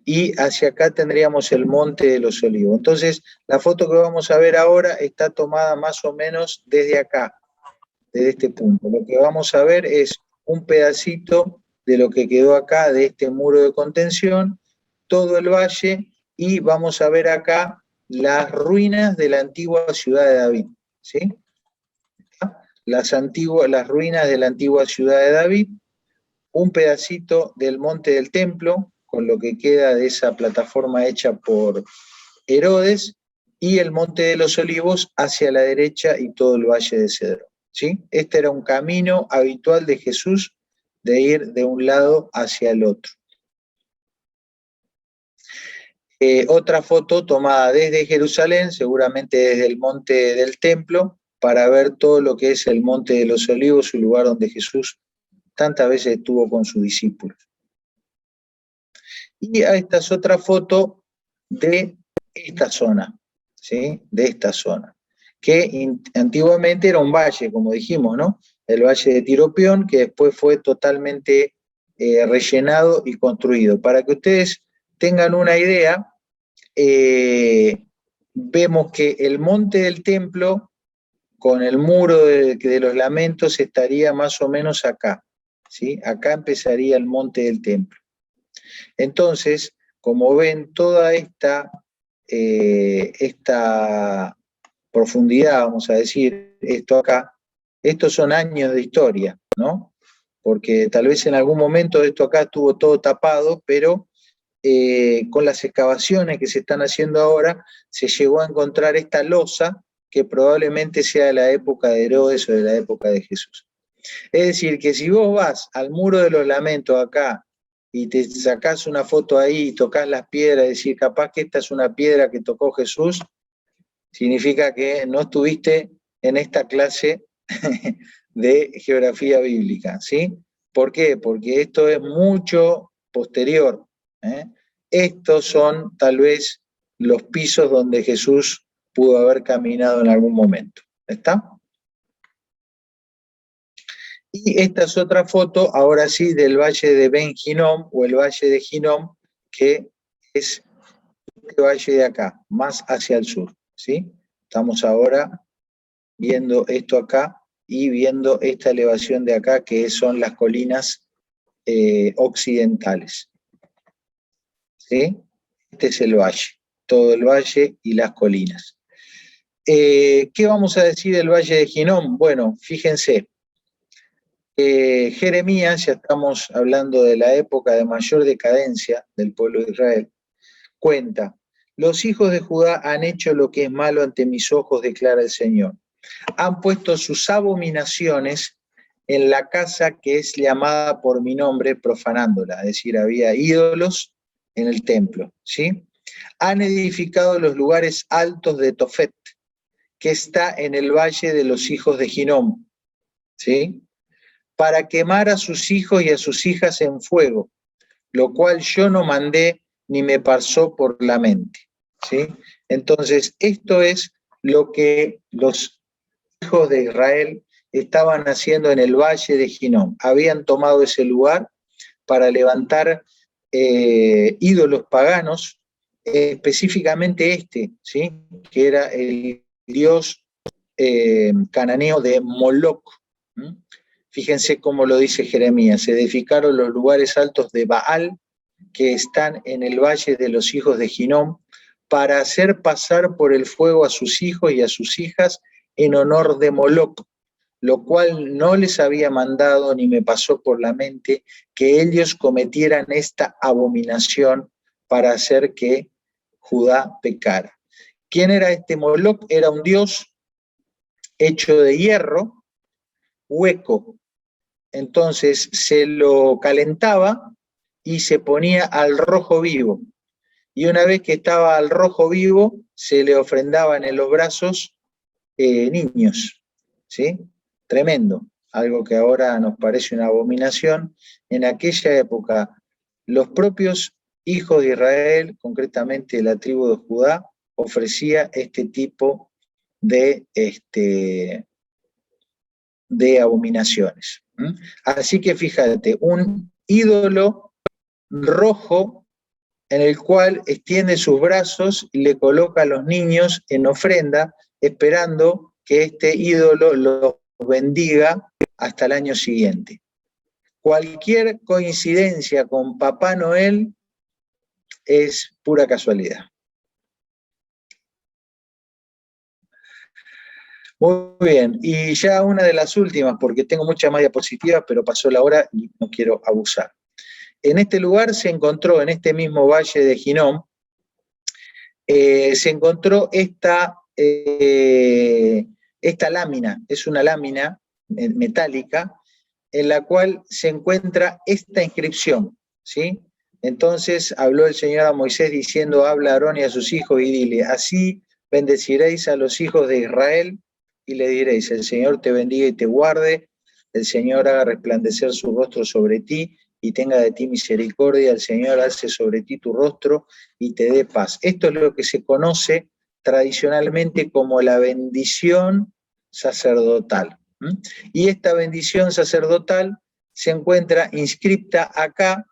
Y hacia acá tendríamos el Monte de los Olivos. Entonces, la foto que vamos a ver ahora está tomada más o menos desde acá, desde este punto. Lo que vamos a ver es un pedacito de lo que quedó acá, de este muro de contención, todo el valle, y vamos a ver acá las ruinas de la antigua ciudad de David, ¿sí? Las ruinas de la antigua ciudad de David, un pedacito del monte del templo, con lo que queda de esa plataforma hecha por Herodes, y el Monte de los Olivos hacia la derecha y todo el valle de Cedrón, ¿sí? Este era un camino habitual de Jesús de ir de un lado hacia el otro. Otra foto tomada desde Jerusalén, seguramente desde el monte del templo, para ver todo lo que es el Monte de los Olivos, el lugar donde Jesús tantas veces estuvo con sus discípulos. Y esta es otra foto de esta zona, ¿sí? De esta zona, que antiguamente era un valle, como dijimos, ¿no? El valle de Tiropión, que después fue totalmente rellenado y construido. Para que ustedes tengan una idea, vemos que el monte del templo, con el muro de los lamentos, estaría más o menos acá, ¿sí? Acá empezaría el monte del templo. Entonces, como ven, toda esta profundidad, vamos a decir, esto acá, estos son años de historia, ¿no? Porque tal vez en algún momento esto acá estuvo todo tapado, pero con las excavaciones que se están haciendo ahora, se llegó a encontrar esta losa que probablemente sea de la época de Herodes o de la época de Jesús. Es decir, que si vos vas al Muro de los Lamentos acá y te sacás una foto ahí y tocas las piedras y decís, capaz que esta es una piedra que tocó Jesús, significa que no estuviste en esta clase de geografía bíblica, ¿sí? ¿Por qué? Porque esto es mucho posterior, ¿eh? Estos son tal vez los pisos donde Jesús pudo haber caminado en algún momento. ¿Está? Y esta es otra foto, ahora sí, del valle de Ben Hinnom, o el valle de Hinnom, que es este valle de acá, más hacia el sur, ¿sí? Estamos ahora viendo esto acá y viendo esta elevación de acá, que son las colinas occidentales, ¿sí? Este es el valle, todo el valle y las colinas. ¿Qué vamos a decir del valle de Hinnom? Bueno, fíjense, Jeremías, ya estamos hablando de la época de mayor decadencia del pueblo de Israel, cuenta, los hijos de Judá han hecho lo que es malo ante mis ojos, declara el Señor. Han puesto sus abominaciones en la casa que es llamada por mi nombre, profanándola, es decir, había ídolos en el templo, ¿sí? Han edificado los lugares altos de Tofet, que está en el valle de los hijos de Hinnom, ¿sí? Para quemar a sus hijos y a sus hijas en fuego, lo cual yo no mandé ni me pasó por la mente, ¿sí? Entonces, esto es lo que los hijos de Israel estaban haciendo en el valle de Hinnom. Habían tomado ese lugar para levantar ídolos paganos, específicamente este, ¿sí? Que era el dios cananeo de Moloch. Fíjense cómo lo dice Jeremías, se edificaron los lugares altos de Baal, que están en el valle de los hijos de Hinnom, para hacer pasar por el fuego a sus hijos y a sus hijas en honor de Moloch, lo cual no les había mandado ni me pasó por la mente que ellos cometieran esta abominación para hacer que Judá pecara. ¿Quién era este Moloch? Era un dios hecho de hierro, hueco. Entonces se lo calentaba y se ponía al rojo vivo. Y una vez que estaba al rojo vivo, se le ofrendaban en los brazos niños, ¿sí? Tremendo, algo que ahora nos parece una abominación. En aquella época, los propios hijos de Israel, concretamente la tribu de Judá, ofrecía este tipo de abominaciones. Así que fíjate, un ídolo rojo en el cual extiende sus brazos y le coloca a los niños en ofrenda, esperando que este ídolo los bendiga hasta el año siguiente. Cualquier coincidencia con Papá Noel es pura casualidad. Muy bien, y ya una de las últimas, porque tengo muchas más diapositivas, pero pasó la hora y no quiero abusar. En este lugar se encontró, en este mismo valle de Hinnom, se encontró esta lámina, es una lámina metálica, en la cual se encuentra esta inscripción, ¿sí? Entonces habló el Señor a Moisés diciendo, habla a Aarón y a sus hijos y dile, así bendeciréis a los hijos de Israel y le diréis, el Señor te bendiga y te guarde, el Señor haga resplandecer su rostro sobre ti y tenga de ti misericordia, el Señor alce sobre ti tu rostro y te dé paz. Esto es lo que se conoce tradicionalmente como la bendición sacerdotal. Y esta bendición sacerdotal se encuentra inscripta acá.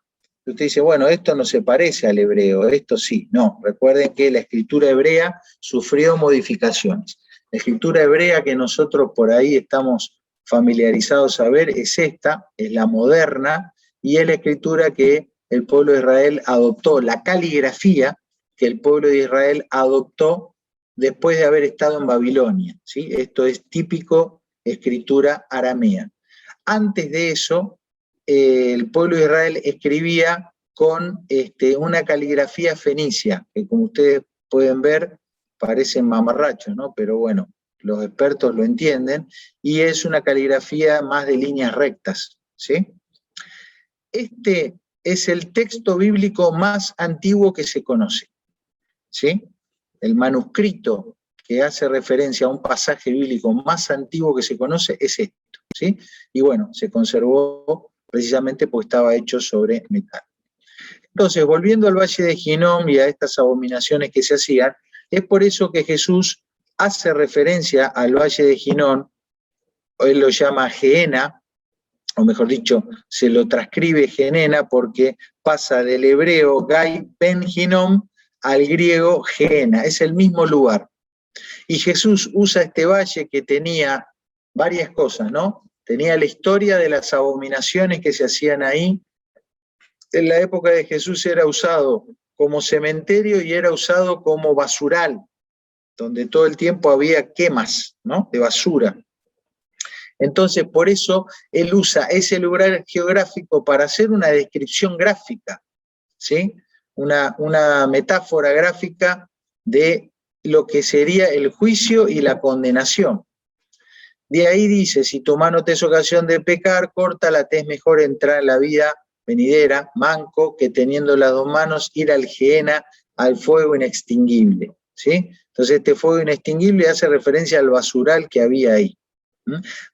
Usted dice, bueno, esto no se parece al hebreo, esto sí. No, recuerden que la escritura hebrea sufrió modificaciones. La escritura hebrea que nosotros por ahí estamos familiarizados a ver es esta, es la moderna, y es la escritura que el pueblo de Israel adoptó, la caligrafía que el pueblo de Israel adoptó después de haber estado en Babilonia, ¿sí? Esto es típico escritura aramea. Antes de eso, el pueblo de Israel escribía con una caligrafía fenicia, que como ustedes pueden ver, parecen mamarrachos, ¿no? Pero bueno, los expertos lo entienden, y es una caligrafía más de líneas rectas, ¿sí? Este es el texto bíblico más antiguo que se conoce, ¿sí? El manuscrito que hace referencia a un pasaje bíblico más antiguo que se conoce es esto, ¿sí? Y bueno, se conservó precisamente porque estaba hecho sobre metal. Entonces, volviendo al Valle de Hinnom y a estas abominaciones que se hacían, es por eso que Jesús hace referencia al Valle de Hinnom, él lo llama Gehenna, o mejor dicho, se lo transcribe Genena porque pasa del hebreo Gai Ben Hinnom al griego Gehenna, es el mismo lugar. Y Jesús usa este valle que tenía varias cosas, ¿no? Tenía la historia de las abominaciones que se hacían ahí. En la época de Jesús era usado como cementerio y era usado como basural, donde todo el tiempo había quemas, ¿no? De basura. Entonces, por eso él usa ese lugar geográfico para hacer una descripción gráfica, ¿sí? Una metáfora gráfica de lo que sería el juicio y la condenación. De ahí dice, si tu mano te es ocasión de pecar, córtala, te es mejor entrar en la vida venidera, manco, que teniendo las dos manos ir al Gehenna, al fuego inextinguible, ¿sí? Entonces este fuego inextinguible hace referencia al basural que había ahí.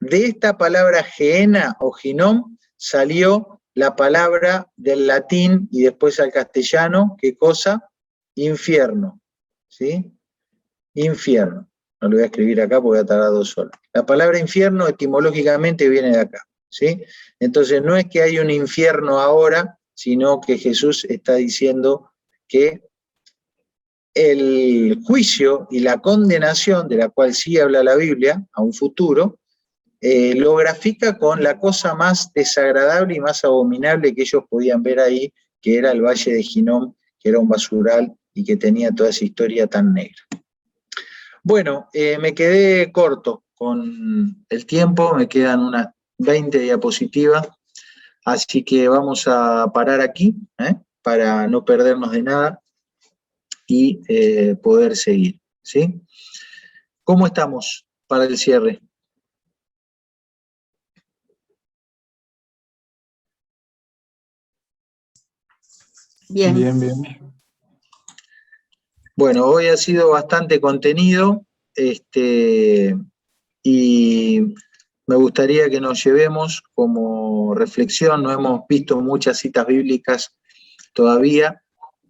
De esta palabra Gehenna o Hinnom salió la palabra del latín y después al castellano, ¿qué cosa? Infierno, ¿sí? Infierno. No lo voy a escribir acá porque voy a tardar 2 horas. La palabra infierno etimológicamente viene de acá, ¿sí? Entonces no es que hay un infierno ahora, sino que Jesús está diciendo que el juicio y la condenación, de la cual sí habla la Biblia, a un futuro, lo grafica con la cosa más desagradable y más abominable que ellos podían ver ahí, que era el Valle de Hinnom, que era un basural y que tenía toda esa historia tan negra. Bueno, me quedé corto con el tiempo, me quedan unas 20 diapositivas, así que vamos a parar aquí, para no perdernos de nada y poder seguir, ¿sí? ¿Cómo estamos para el cierre? Bien. Bien, bien. Bueno, hoy ha sido bastante contenido, y me gustaría que nos llevemos como reflexión, no hemos visto muchas citas bíblicas todavía,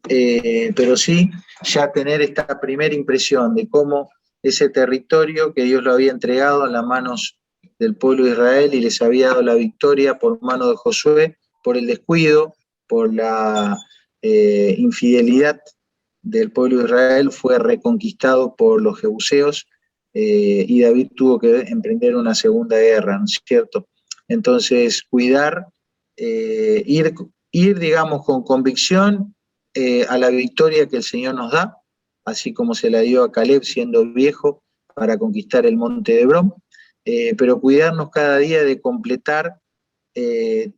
pero sí ya tener esta primera impresión de cómo ese territorio que Dios lo había entregado en las manos del pueblo de Israel y les había dado la victoria por mano de Josué, por el descuido, por la infidelidad del pueblo de Israel, fue reconquistado por los jebuseos, y David tuvo que emprender una segunda guerra, ¿no es cierto? Entonces, cuidar, ir, digamos, con convicción a la victoria que el Señor nos da, así como se la dio a Caleb siendo viejo para conquistar el monte de Hebrón, pero cuidarnos cada día de completar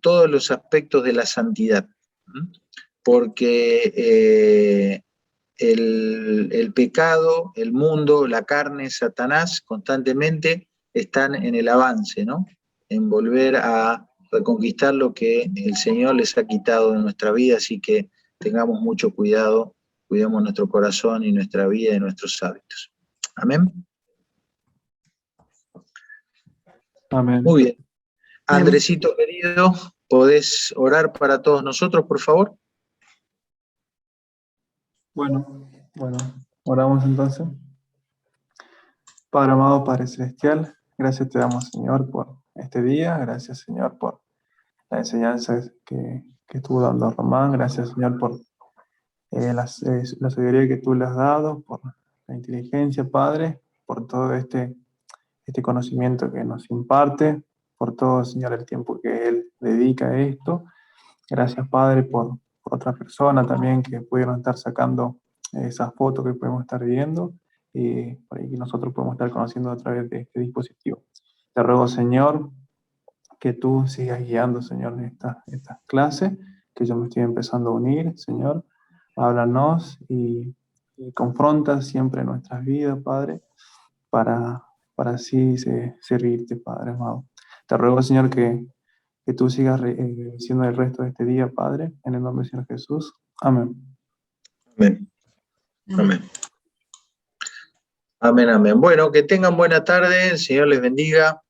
todos los aspectos de la santidad, porque el pecado, el mundo, la carne, Satanás, constantemente están en el avance, ¿no? En volver a reconquistar lo que el Señor les ha quitado de nuestra vida, así que tengamos mucho cuidado, cuidemos nuestro corazón y nuestra vida y nuestros hábitos. Amén. Amén. Muy bien. Andresito querido, ¿podés orar para todos nosotros, por favor? Bueno, oramos entonces. Padre amado, Padre celestial, gracias te damos, Señor, por este día. Gracias, Señor, por la enseñanza que estuvo dando Román. Gracias, Señor, por la sabiduría que tú le has dado, por la inteligencia, Padre, por todo este conocimiento que nos imparte, por todo, Señor, el tiempo que Él dedica a esto. Gracias, Padre, por otra persona también que pudieron estar sacando esas fotos que podemos estar viendo y por ahí que nosotros podemos estar conociendo a través de este dispositivo. Te ruego, Señor, que tú sigas guiando, Señor, en estas clases, que yo me estoy empezando a unir, Señor. Háblanos y confronta siempre nuestras vidas, Padre, para así servirte, Padre amado. Te ruego, Señor, que tú sigas bendiciendo el resto de este día, Padre, en el nombre del Señor Jesús. Amén. Amén. Amén. Amén, amén. Bueno, que tengan buena tarde, el Señor les bendiga.